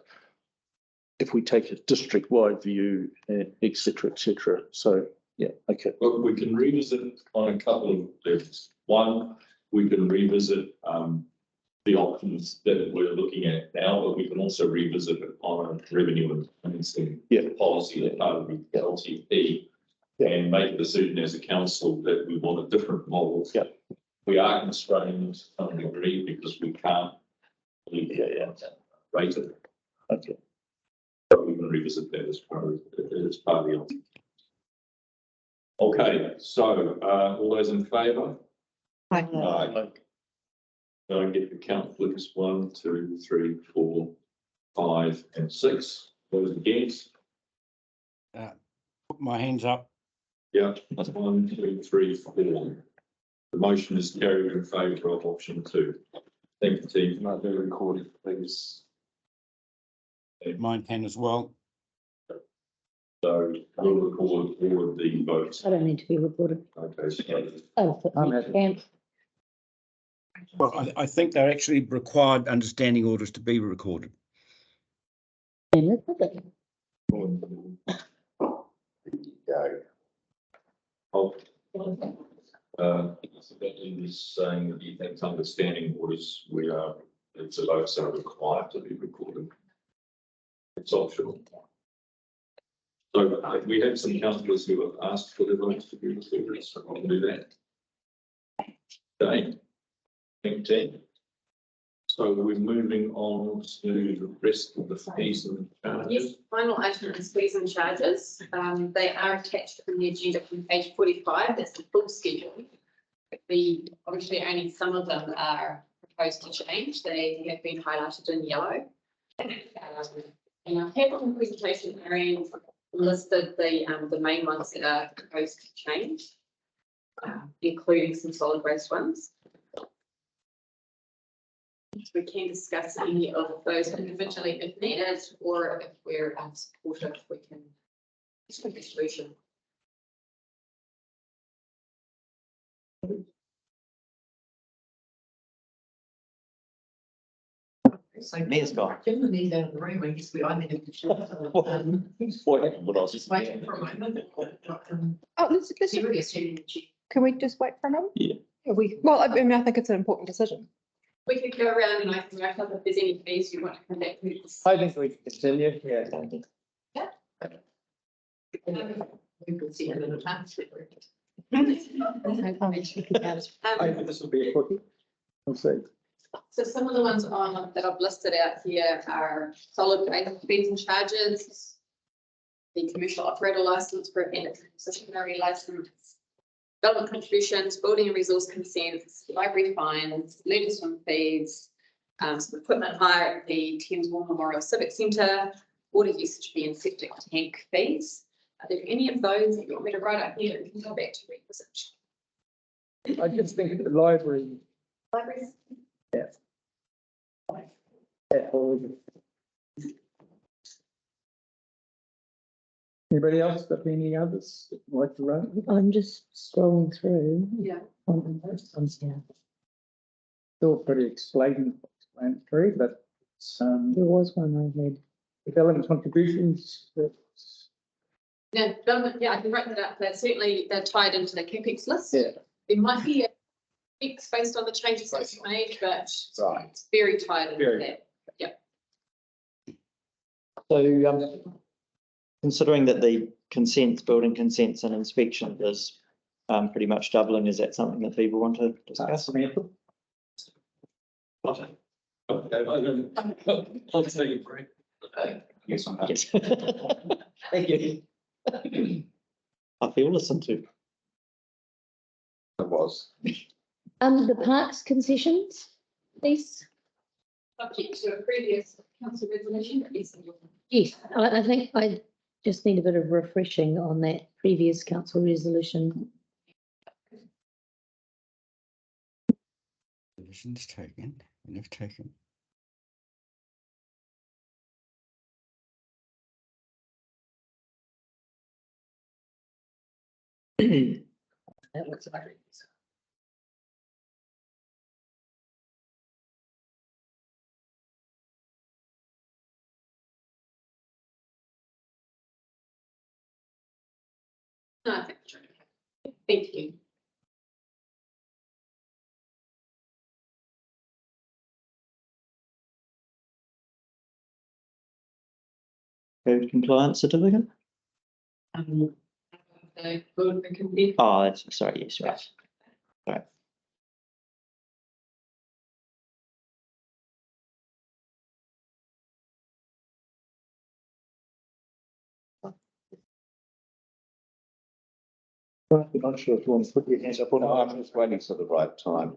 if we take a district-wide view, et cetera, et cetera. So, yeah, okay. Well, we can revisit on a couple of levels. One, we can revisit the options that we're looking at now, but we can also revisit it on a revenue and financing policy that part of the LTP and make a decision as a council that we want a different model. Yeah. We are constrained to some degree because we can't rate it. Okay. But we can revisit that as part of the LTP. Okay, so all those in favour? Aye. Can I get the count, please? 1, 2, 3, 4, 5, and 6. Those against? Put my hands up. Yeah, 1, 2, 3, 4. The motion is carried in favour of option 2. Thank you, team. Can I be recorded, please? Mine can as well. So we'll record all of the votes. I don't need to be recorded. Okay, so Oh, and Well, I think they're actually required understanding orders to be recorded. go. Is saying that he thinks understanding orders it's a votes are required to be recorded. It's optional. So we have some councillors who have asked for their votes to be recorded, so I'll do that. Okay. Thank you. So we're moving on to the rest of the fees and charges. Yes, final item is fees and charges. They are attached in the agenda from page 45. That's the full schedule. Obviously only some of them are proposed to change. They have been highlighted in yellow. And I've had one presentation areas listed the main ones that are proposed to change, including some solid waste ones. We can discuss any of those individually if needed, or if we're supportive, we can make a solution. So Mayor's gone. Given the need out of the room, I guess I need to. What happened when I was Just waiting for a moment. Oh, let's, Serious. can we just wait for a moment? Yeah. Well, I mean, I think it's an important decision. We could go around and I can wrap up if there's any fees you want to come back to. I think we can continue, yeah. We can see it in a time. I think this will be a quickie. We'll see. So some of the ones on that I've listed out here are solid waste fees and charges, the commercial operator license for a concessionary license, development contributions, building and resource consents, library fines, leading swim fees, Some equipment hire at the Thames War Memorial Civic Centre, water usage fee and septic tank fees. Are there any of those that you want me to write up here? We can go back to revisit. I just think the library. Libraries? Anybody else got any others that would like to run? I'm just scrolling through. Yeah. On those ones, yeah. Still pretty explanatory, but There was one I read. development contributions. No, development, yeah, I can write that up. They're tied into the capex list. Yeah. There might be a fix based on the changes that you made, but Right. it's very tied into Very. that. So, considering that the consents, building consents and inspection is pretty much doubling, is that something that people want to discuss? Samantha? I'll take a break. Yes. Thank you. I feel listened to. It was. The parks concessions, please. Subject to a previous council resolution, but yes. Yes, I think I just need a bit of refreshing on that previous council resolution. Resolution's taken, and if taken. That looks like it. No, I think we're okay. Thank you. Code compliance certificate? The board can convene. Oh, that's, sorry, yes, right. Right. I'm not sure if you want to put your hands up or No, not. I'm just waiting for the right time.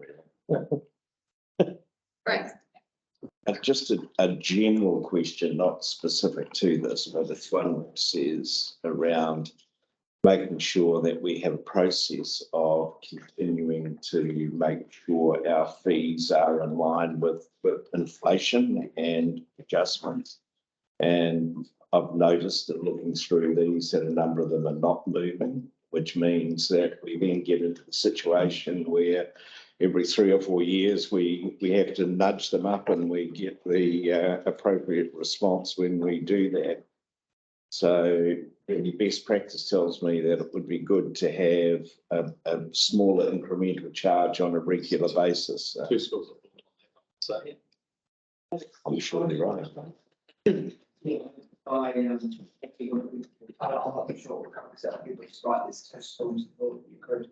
Right. Just a general question, not specific to this, but it's one that says around making sure that we have a process of continuing to make sure our fees are in line with inflation and adjustments. And I've noticed that looking through these, that a number of them are not moving, which means that we then get into the situation where every 3 or 4 years, we have to nudge them up and we get the appropriate response when we do that. So the best practice tells me that it would be good to have a smaller incremental charge on a regular basis. Two schools. So, I'm surely right. I'm not sure what comes out, you would write this test forms, you could,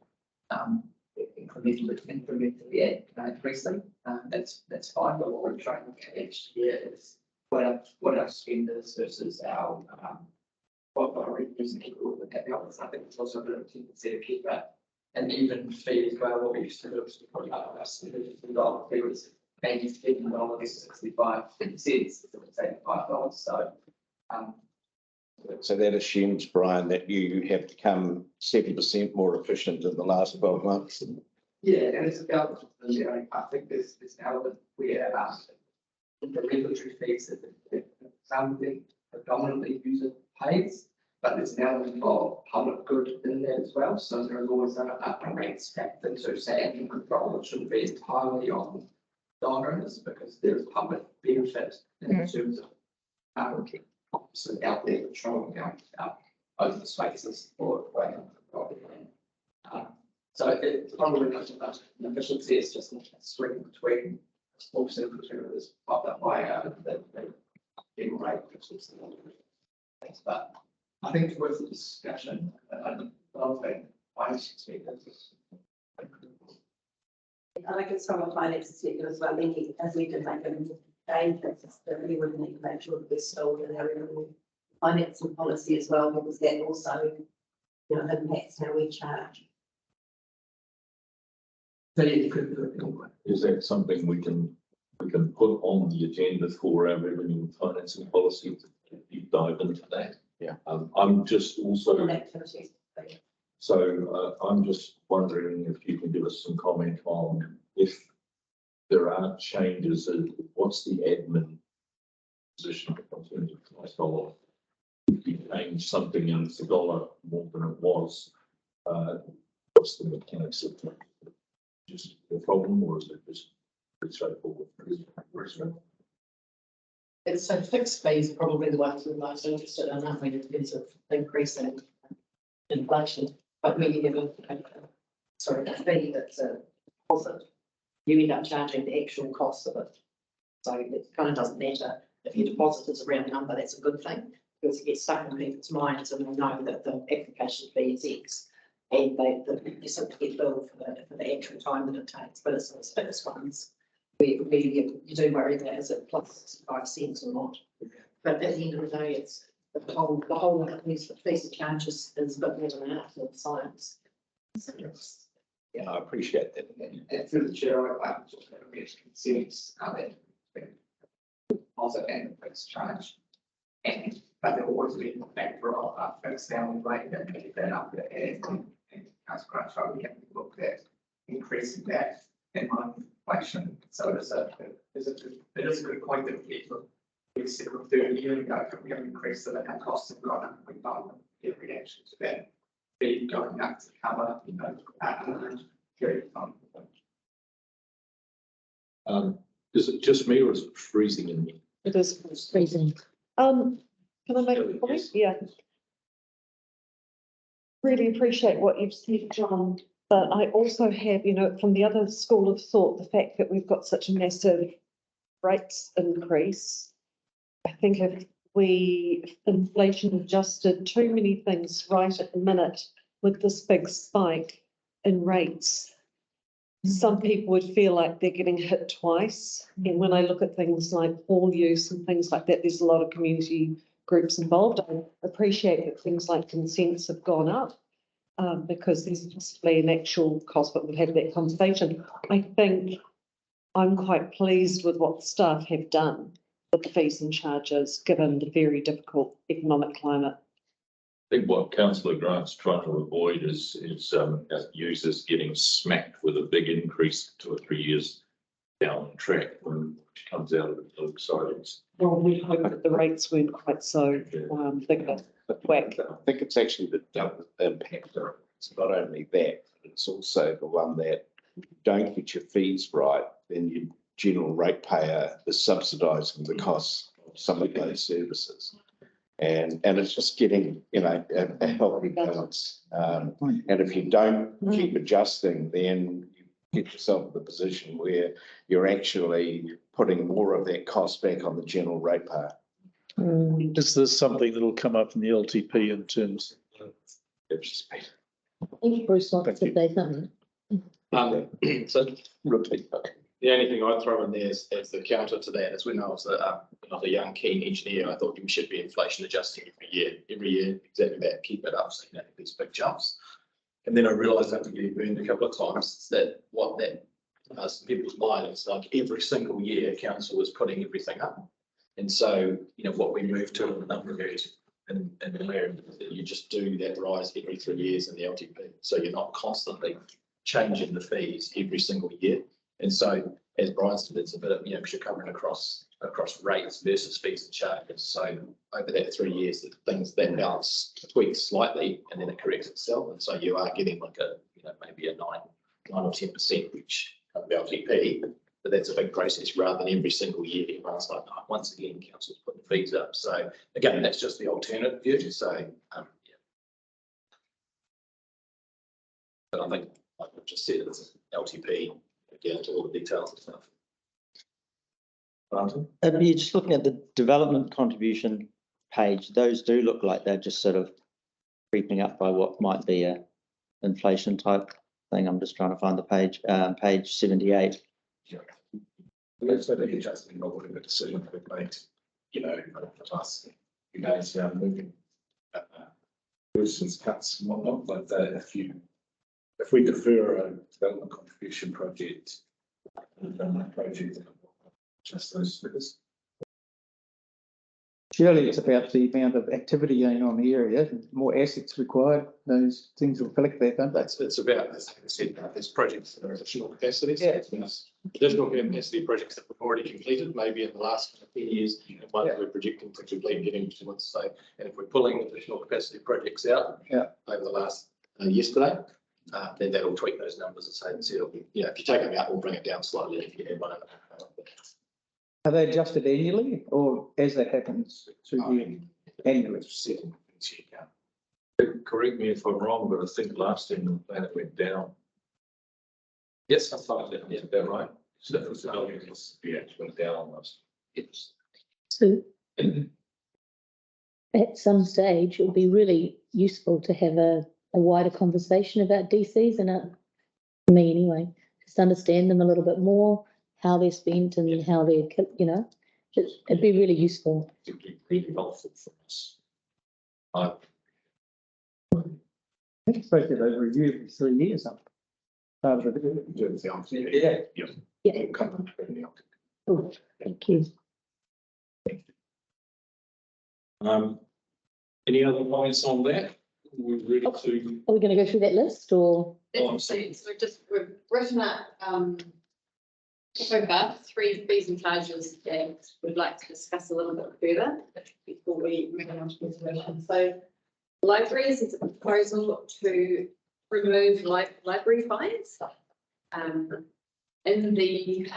incrementally add, increasing, that's fine, but what we're trying to get each year is what our spend is versus our, what our revenues and keep all the caveats. I think it's also a bit of a tendency to keep that an even fee as well. What we used to do is probably $100 fee was $87, 65 cents, $85. So that assumes, Brian, that you have become 7% more efficient in the last 12 months. Yeah, and it's about, I think there's now that we are the regulatory fees that something predominantly user pays, but there's now involved public good in that as well. So there is always a rates factor to say and control, which shouldn't be entirely on owners because there is public benefit in terms of so out there controlling our open spaces or so it's probably not so much an efficiency, it's just a swing between a small percentage of this popped up by the general rate. But I think it's worth the discussion. I don't think I speak this. I guess from a finance perspective as well, thinking as we can make them change, that we would need to make sure that we're still in our financing policy as well, because that also, impacts how we charge. So you could do it anyway. is that something we can we can put on the agenda for our revenue and financing policy to deep dive into that. Yeah. I'm just also, Activities. so I'm just wondering if you can give us some comment on if there are changes, what's the admin position in terms of price dollar? If you change something and it's $1 more than it was, what's the mechanics of it? Just a problem, or is it just pretty straightforward? It's so fixed fees are probably the ones we're most interested in, aren't we, in terms of increasing inflation, but when you have a fee that's a deposit, you end up charging the actual cost of it. So it kind of doesn't matter if your deposit is a round number, that's a good thing, because it gets stuck in people's minds and they know that the application fee is X. And they simply get billed for the actual time that it takes, but it's those fixed ones where you do worry about is it plus 65 cents or not. But at the end of the day, it's the whole of these fees and charges is a bit more than an art than science. Yeah, I appreciate that. And through the chair, I just have a consents of it. Also, and the fixed charge. And, but there always been a factor of fixed hourly rate that make that up there. And as Crunchwell, we have to look at increasing that in line with inflation. So it is a good point that we said 30 years ago that we have increased it and our costs have gone up. We've done a reaction to that. Be going up to cover, period of time. Is it just me or is it freezing in me? It is. Freezing. Can I make a comment? Yes. Yeah. Really appreciate what you've said, John, but I also have, from the other school of thought, the fact that we've got such a massive rates increase. I think if we inflation adjusted too many things right at the minute with this big spike in rates, some people would feel like they're getting hit twice. And when I look at things like hall use and things like that, there's a lot of community groups involved. I appreciate that things like consents have gone up because there's possibly an actual cost, but we'll have that conversation. I think I'm quite pleased with what the staff have done with the fees and charges, given the very difficult economic climate. I think what councillor Grant's trying to avoid is users getting smacked with a big increase 2 or 3 years down the track when it comes out of the blue sides. Well, we hope that the rates weren't quite so big a whack. I think it's actually the double impact. It's not only that, but it's also the one that don't get your fees right, then your general ratepayer is subsidising the costs of some of those services. And it's just getting, a healthy balance. And if you don't keep adjusting, then you get yourself in the position where you're actually putting more of that cost back on the general ratepayer. Is this something that'll come up in the LTP in terms of? Bruce wants to say something. So Repeat. the only thing I'd throw in there is the counter to that is when I was a young keen engineer, I thought you should be inflation adjusting every year, exactly that, keep it up, so you don't have these big jumps. And then I realised after getting burned a couple of times that what that does in people's minds, like every single year, council was putting everything up. And so, what we moved to in a number of areas in you just do that rise every 3 years in the LTP. So you're not constantly changing the fees every single year. And so, as Brian said, it's a bit of, because you're covering across rates versus fees and charges. So over that 3 years, that balance tweaks slightly and then it corrects itself. And so you are getting like maybe a 9 or 10% which of the LTP, but that's a big process rather than every single year. Everyone's like, oh, once again, council's putting fees up. So again, that's just the alternate view. So but I think, like I've just said, it's LTP, get into all the details and stuff. You're just looking at the development contribution page, those do look like they're just sort of creeping up by what might be a inflation type thing. I'm just trying to find the page, page 78. That's an interesting novel in the decision that we've made, for us, you guys moving versus cuts and whatnot, but if we defer a development contribution project, just those figures. Surely it's about the amount of activity going on in the area, more assets required, those things will collect that, don't they? It's about, as I said, there's projects that are additional capacities. Yeah. There's additional capacity projects that we've already completed, maybe in the last 10 years, and one that we're projecting to complete getting to, let's say, and if we're pulling additional capacity projects out over the last yesterday, then that'll tweak those numbers and say, it'll be, if you take them out, we'll bring it down slightly if you add one. Are they adjusted annually or as that happens through the annually? Correct me if I'm wrong, but I think last time the planet went down. Yes, I thought that, yeah, about right. So it was went down last. Yes. So at some stage, it would be really useful to have a wider conversation about DCs and for me anyway, just understand them a little bit more, how they're spent and how they're, it'd be really useful. It'd be really helpful for us. I think it's supposed to have a review every 3 years. Yeah. Yeah. Oh, thank you. Any other comments on that? We're ready to. Are we going to go through that list or? So we've written up, so far 3 fees and charges that we'd like to discuss a little bit further before we move on to resolution. So libraries is a proposal to remove library fines. In the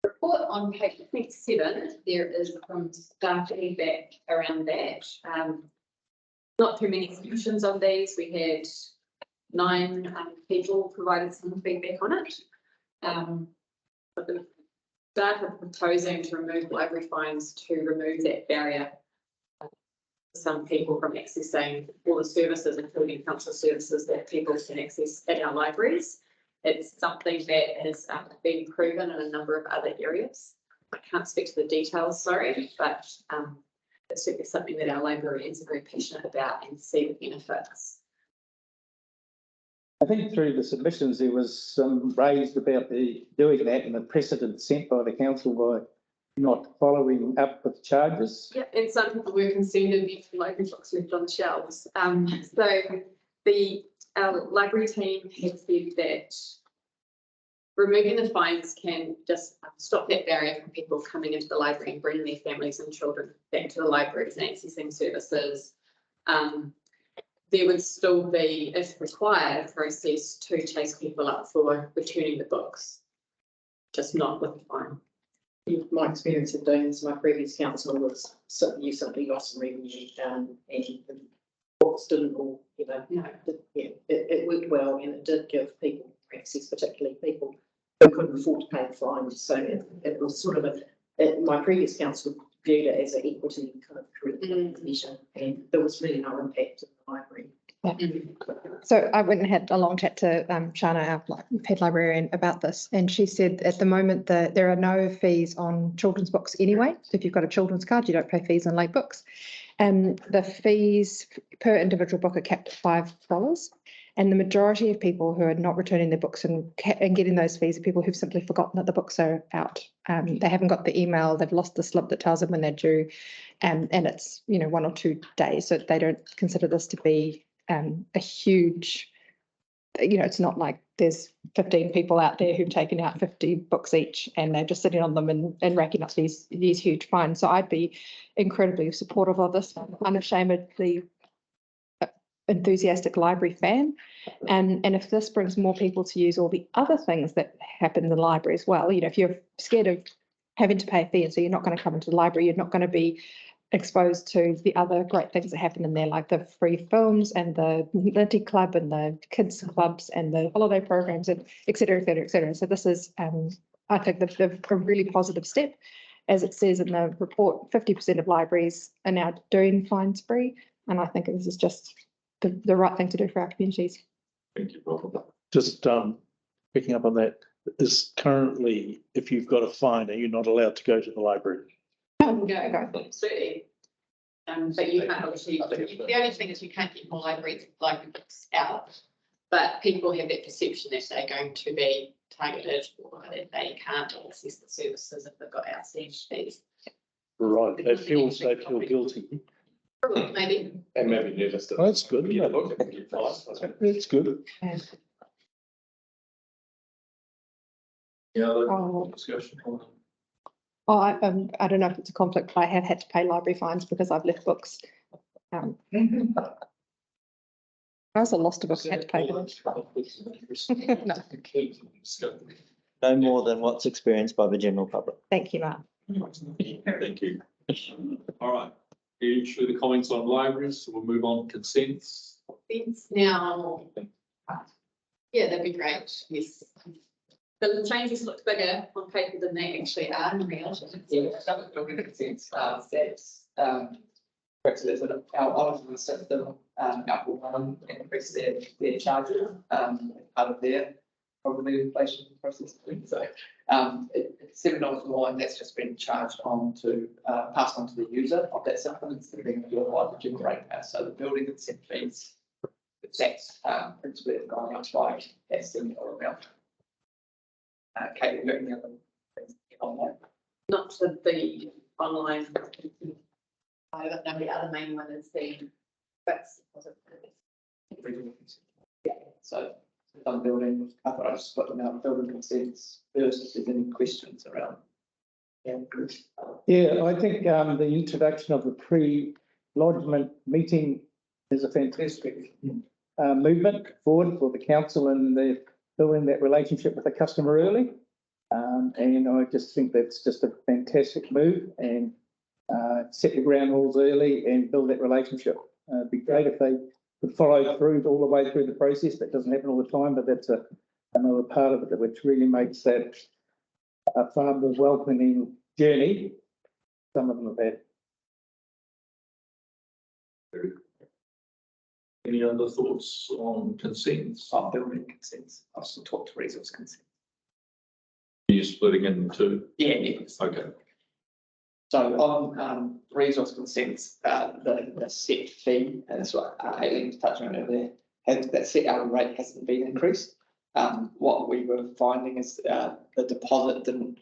report on page 27, there is some staff feedback around that. Not too many submissions on these. We had 9 people provided some feedback on it. But the staff are proposing to remove library fines to remove that barrier for some people from accessing all the services, including council services that people can access at our libraries. It's something that has been proven in a number of other areas. I can't speak to the details, sorry, but it's certainly something that our librarians are very passionate about and see the benefits. I think through the submissions, there was some raised about the doing that and the precedent set by the council by not following up with charges. Yeah, and some people were concerned of the library books left on the shelves. So our library team has said that removing the fines can just stop that barrier from people coming into the library and bringing their families and children back to the libraries and accessing services. There would still be, if required, a process to chase people up for returning the books, just not with the fine. My experience of doing this, my previous council was you simply lost some revenue and the books didn't all, it worked well and it did give people access, particularly people who couldn't afford to pay the fines. So it was sort of my previous council viewed it as an equity kind of correct measure, and there was really no impact in the library. Yeah. So I went and had a long chat to Shana, our head librarian, about this, and she said at the moment that there are no fees on children's books anyway. So if you've got a children's card, you don't pay fees on late books. The fees per individual book are capped at $5. And the majority of people who are not returning their books and getting those fees are people who've simply forgotten that the books are out. They haven't got the email, they've lost the slip that tells them when they're due, and it's 1 or 2 days. So they don't consider this to be a huge, it's not like there's 15 people out there who've taken out 50 books each and they're just sitting on them and racking up these huge fines. So I'd be incredibly supportive of this. I'm unashamedly enthusiastic library fan, and if this brings more people to use all the other things that happen in the library as well, if you're scared of having to pay a fee and so you're not going to come into the library, you're not going to be exposed to the other great things that happen in there, like the free films and the Linty Club and the kids clubs and the holiday programs and et cetera, et cetera, et cetera. So this is I think a really positive step. As it says in the report, 50% of libraries are now doing fines free, and I think this is just the right thing to do for our communities. Thank you, Robert. Just picking up on that, is currently, if you've got a fine, are you not allowed to go to the library? Go, absolutely. But you can't obviously, the only thing is you can't get more library books out, but people have that perception that they're going to be targeted or that they can't access the services if they've got outstanding fees. Right, they feel guilty. Probably, maybe. And maybe never still. Oh, that's good. Yeah, look, it's nice. It's good. Yeah, Oh. discussion on. Oh, I don't know if it's a conflict, but I have had to pay library fines because I've left books. I also lost a book and had to pay for it. No. No more than what's experienced by the general public. Thank you, Mark. Thank you. All right, any further comments on libraries? So we'll move on to consents. It's now, yeah, that'd be great, yes. The changes look bigger on paper than they actually are in reality. Yeah, that was building consents, that's, correct, there's our auditing system, Apple One increased their charges, part of their probably inflation process. So, it's $7 more, and that's just been charged on to, passed on to the user of that system instead of being your one generator. So the building consent fees, that's, principally have gone up by that $7 amount. Kate, you got any other things on that? Not to the online. I don't know, the other main one is the fixed deposit. Yeah, so some building, I thought I'd just put them out, building consents first, if there's any questions around. Yeah, I think the introduction of the pre-lodgement meeting is a fantastic movement forward for the council and the building that relationship with the customer early. And I just think that's just a fantastic move and set the ground rules early and build that relationship. It'd be great if they could follow through all the way through the process. That doesn't happen all the time, but that's another part of it which really makes that a far more welcoming journey. Some of them have had. Any other thoughts on consents? Building consents, I've still talked to resource consent. You're splitting it into? Yeah. Okay. So on resource consents, the set fee, and that's what Aileen's touching on earlier, that set hourly rate hasn't been increased. What we were finding is the deposit didn't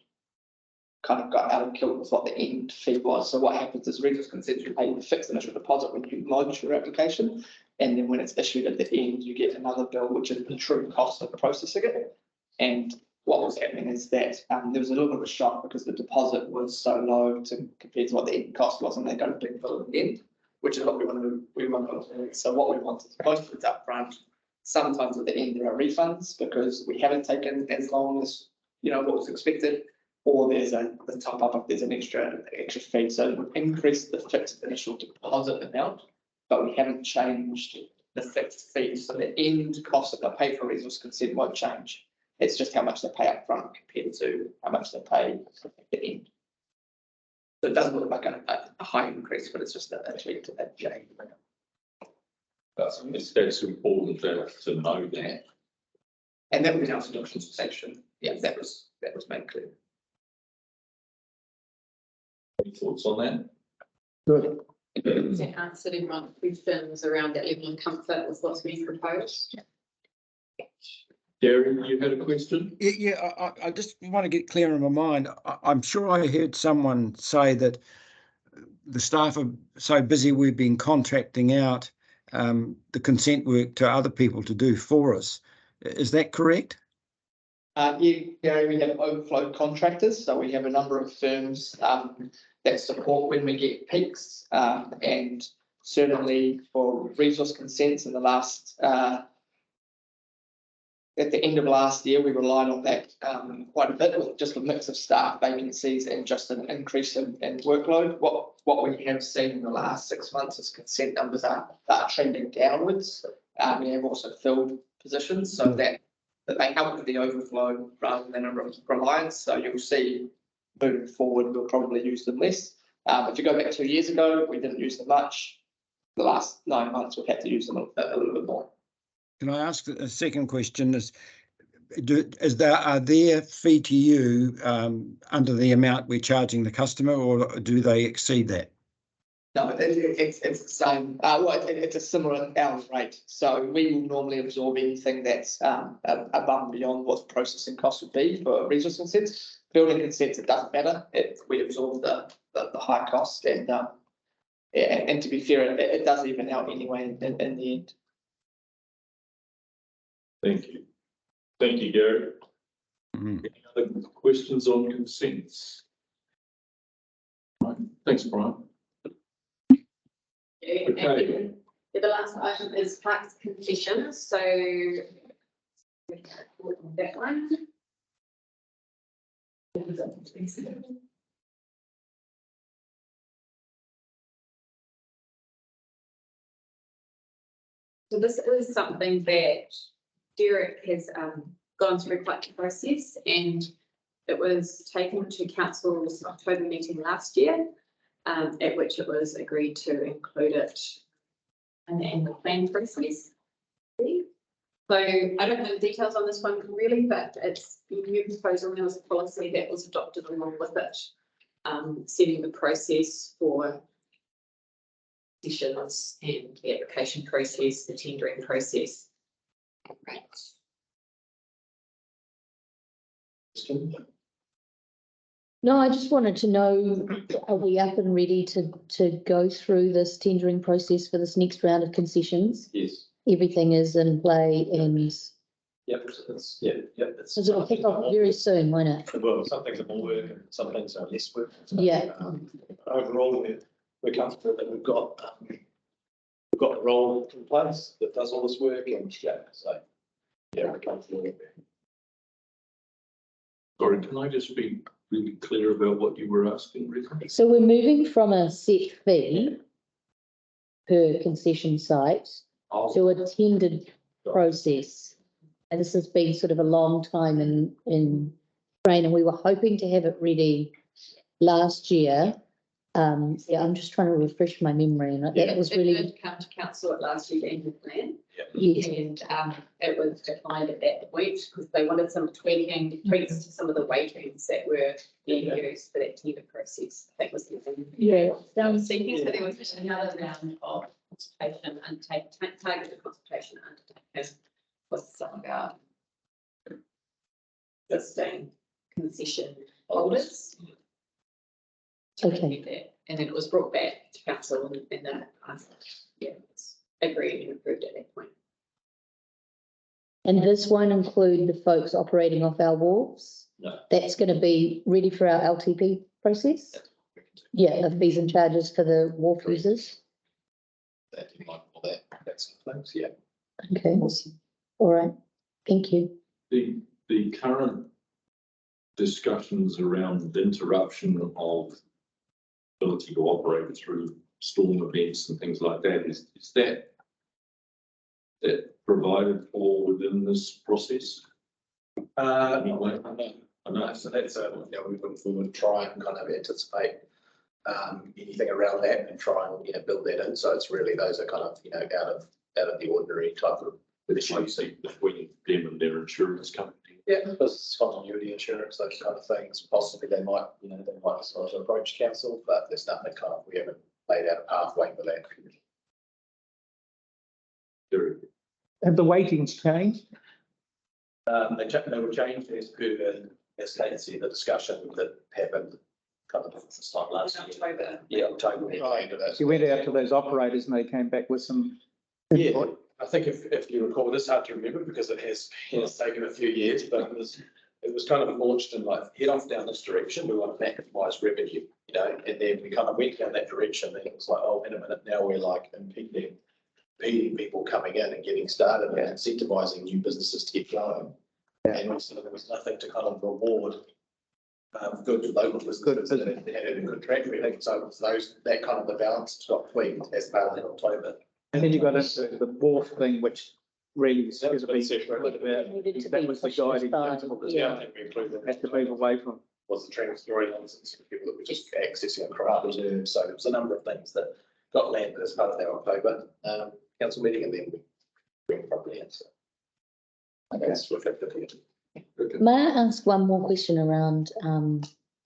kind of got out of kilter with what the end fee was. So what happens is resource consents, you pay the fixed initial deposit when you lodge your application, and then when it's issued at the end, you get another bill, which is the true cost of processing it. And what was happening is that there was a little bit of a shock because the deposit was so low compared to what the end cost was, and they got a big bill at the end, which is what we want to do. So what we want is most of it's upfront. Sometimes at the end there are refunds because we haven't taken as long as what was expected, or there's the top up if there's an extra fee. So we've increased the fixed initial deposit amount, but we haven't changed the fixed fee. So the end cost that they pay for resource consent won't change. It's just how much they pay up front compared to how much they pay at the end. So it doesn't look like a high increase, but it's just a tweak to that change. That's important to know that. And that was our solution section. Yeah, that was made clear. Any thoughts on that? Good. Has that answered everyone's questions around that level of comfort with what's being proposed? Gary, you had a question? Yeah, I just want to get clear in my mind. I'm sure I heard someone say that the staff are so busy we've been contracting out the consent work to other people to do for us. Is that correct? Yeah, we have overflow contractors, so we have a number of firms that support when we get peaks, and certainly for resource consents in the last at the end of last year, we relied on that quite a bit with just a mix of staff vacancies and just an increase in workload. What we have seen in the last 6 months is consent numbers are trending downwards. We have also filled positions, so that they help with the overflow rather than a reliance. So you'll see moving forward, we'll probably use them less. If you go back 2 years ago, we didn't use them much. The last 9 months, we've had to use them a little bit more. Can I ask a second question? Are their fee to you under the amount we're charging the customer, or do they exceed that? No, it's the same, it's a similar hourly rate, so we will normally absorb anything that's above and beyond what the processing cost would be for resource consents. Building consents, it doesn't matter, we absorb the high cost and and to be fair, it does even out anyway in the end. Thank you. Thank you, Gary. Mhm. Any other questions on consents? Right, thanks, Brian. And then the last item is tax concessions, so that one. So this is something that Derek has gone through quite the process, and it was taken to council's October meeting last year, at which it was agreed to include it in the plan process. So I don't know the details on this one really, but it's the new proposal. There was a policy that was adopted along with it, setting the process for decisions and the application process, the tendering process. Right. No, I just wanted to know, are we up and ready to go through this tendering process for this next round of concessions? Yes. Everything is in play and Yep, it's, it's. so it'll kick off very soon, won't it? Well, some things are more work and some things are less work. Yeah. Overall, we're comfortable that we've got a role in place that does all this work and we're comfortable with it. Sorry, can I just be really clear about what you were asking, Rita? So we're moving from a set fee per concession site to a tendered process. And this has been sort of a long time in train, and we were hoping to have it ready last year. Yeah, I'm just trying to refresh my memory, and that was really. It did come to council at last year's annual plan. Yes. And it was declined at that point because they wanted some tweaks to some of the weightings that were being used for that tender process. That was the thing. Yeah. Seeking, so there was another round of consultation undertaken, targeted consultation undertaken with some of our existing concession holders. Okay. And then it was brought back to council and then it's agreed and approved at that point. And this won't include the folks operating off our wharves? No. That's going to be ready for our LTP process? Yeah, the fees and charges for the wharf users? That in mind for that sort of things, yeah. Okay, all right, thank you. The current discussions around the interruption of ability to operate through storm events and things like that, is that provided for within this process? Anyway, I know, so that's we would try and kind of anticipate anything around that and try and build that in. So it's really those are kind of out of the ordinary type of issues between them and their insurance company. Yeah, because continuity insurance, those kind of things. Possibly they might decide to approach council, but there's nothing we haven't laid out a pathway for that. Have the weightings changed? They were changed as per, as Kate said, the discussion that happened kind of this time last year. October. Yeah, October. You went out to those operators and they came back with some Yeah, input. I think if you recall, this is hard to remember because it has taken a few years, but it was kind of launched in head off down this direction. We want to maximise revenue, and then we kind of went down that direction. And it was like, oh, in a minute, now we're impeding people coming in and getting started and incentivising new businesses to get going. Yeah. And also there was nothing to kind of reward good local businesses that had a good track record. So that kind of the balance got tweaked as part of in October. And then you got into the wharf thing, which really was That going was to a be, bit separate. that was the guiding principle. Yeah, I think we included Had to move away from. was the transitory license for people that were just accessing a craft reserve. So there was a number of things that got landed as part of our October council meeting, and then we bring properly in. So that's reflected here. May I ask one more question around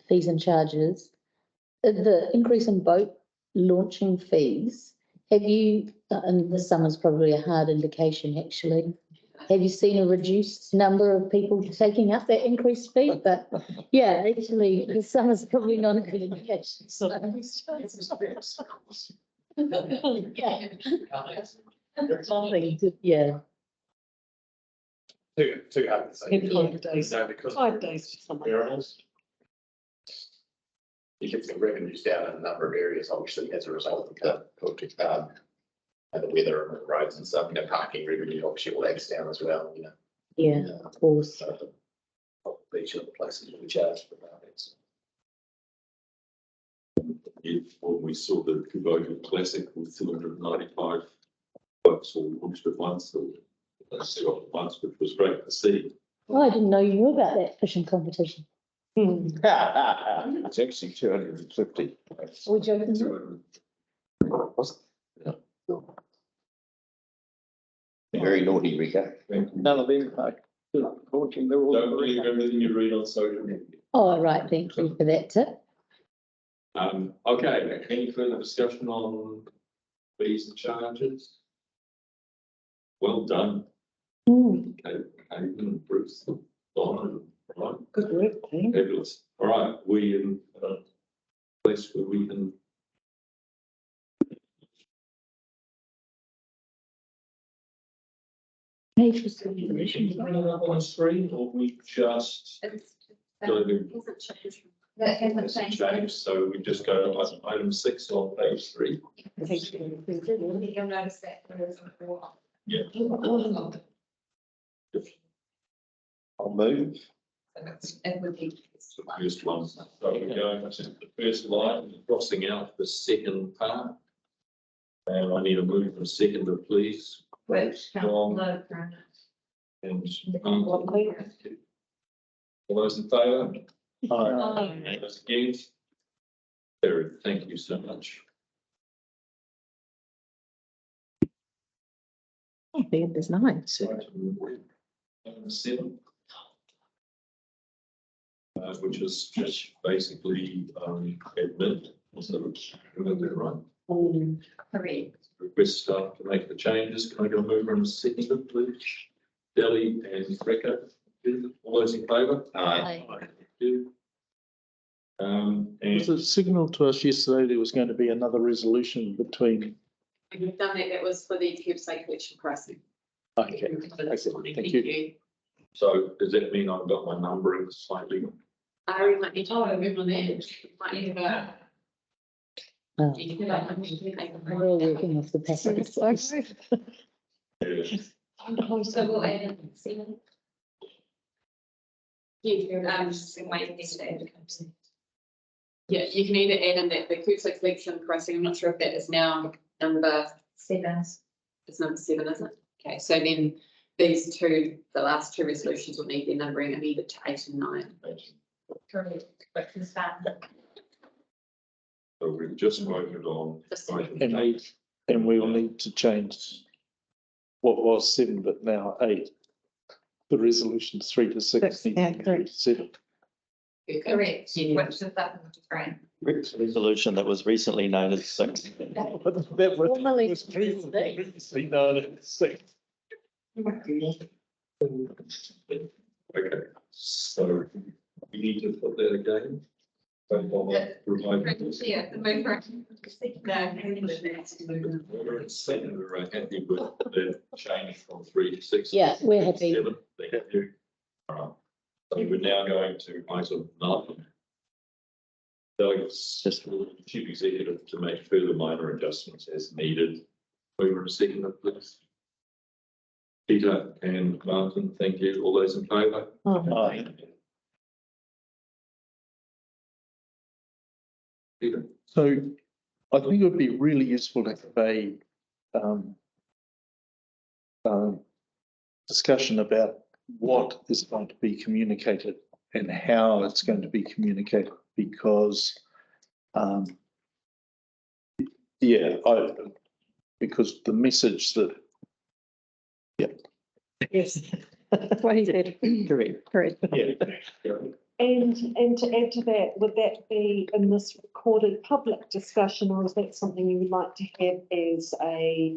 fees and charges? The increase in boat launching fees, have you, and the summer's probably a hard indication actually, have you seen a reduced number of people taking up that increased fee? But yeah, actually, the summer's probably not a good indication. So yeah. Something to, yeah. Two hard to say. Holidays. No, because 5 days for summer. you get the revenues down in a number of areas, obviously, as a result of the, and the weather and the roads and stuff, parking revenue, obviously, all that's down as well, Yeah, of course. So each of the places we charge for that. When we saw the Kuboka Classic with 295 bucks or launched at once, or once, which was great to see. Oh, I didn't know you knew about that fishing competition. It's actually 250. Are we joking? Very naughty, Rika. None of them are launching, they're all. Don't believe everything you read on social media. Oh, right, thank you for that tip. Okay, any further discussion on fees and charges? Well done. Okay, Aidan, Bruce, Donna, right? Good work, team. Fabulous. All right, we in a place where we can. On screen, or we just. That hasn't Hasn't changed. changed, so we just go to item 6 on page 3. You'll notice that there is a four. Yeah. I'll move. It would be. So the first one, so we're going to the first line, crossing out the second part. And I need a move from seconder, please. Which. John. And. All those in favour? Those against? Carried. Thank you so much. I think there's 9. Item 7. Which is just basically admin. So, right? Correct. Request staff to make the changes. Can I get a mover and a seconder, please? Delhi and Rebecca. All those in favour? Aye. Thank you. And Was it signalled to us yesterday there was going to be another resolution between? We've done that, that was for the website collection pricing. Okay, thank you. so does that mean I've got my numbering slightly? I might need to move on that. Might need to. Oh, we're all working off the packet. So we'll add in seven. Yeah, Wait, this day. yeah, you can either add in that the website collection pricing, I'm not sure if that is now number, Seven. it's number 7, isn't it? Okay, so then these two, the last two resolutions will need their numbering amended to 8 and 9. Correct. But to start. So we've just voted on. Just- And we will need to change what was 7, but now 8. The resolutions 3 to 6. Yeah, correct. 7. Correct. Yeah. Which is that frame. Resolution that was recently known as 6. That Formally was previously known as 6. Okay, so we need to put that again. Yeah, the mover. Second, we're happy with the change from 3 to 6. Yeah, we're happy. 7. Thank you. All right. So we're now going to item 9. Delegates, just for the chief executive to make further minor adjustments as needed. Mover and seconder, please. Peter and Martin, thank you. All those in favour? Aye. Peter. So I think it would be really useful to have a discussion about what is going to be communicated and how it's going to be communicated, because because the message that Yes. That's what he said. correct. Correct. Yeah. And to add to that, would that be in this recorded public discussion, or is that something you would like to have as a,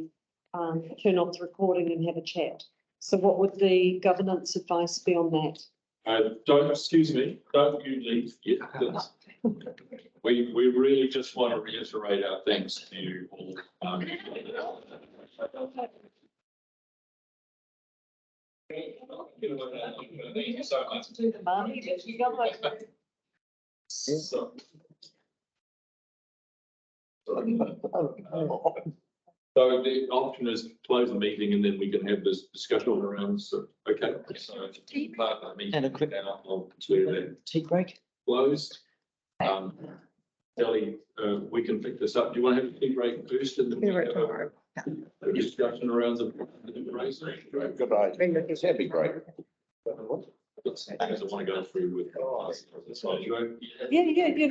turn off the recording and have a chat? So what would the governance advice be on that? Don't, excuse me, don't you leave yet. We really just want to reiterate our thanks to you all. Thank you so much. Do the money, let you go over. So, So the option is close the meeting and then we can have this discussion around, so, okay, so. Part of the meeting And a quick- now, I'll declare that Tea break? closed. Ellie, we can pick this up. Do you want to have a tea break first and then we have a discussion around the race? Good idea. That'd be great. Because I want to go through with. Yeah, yeah, yeah.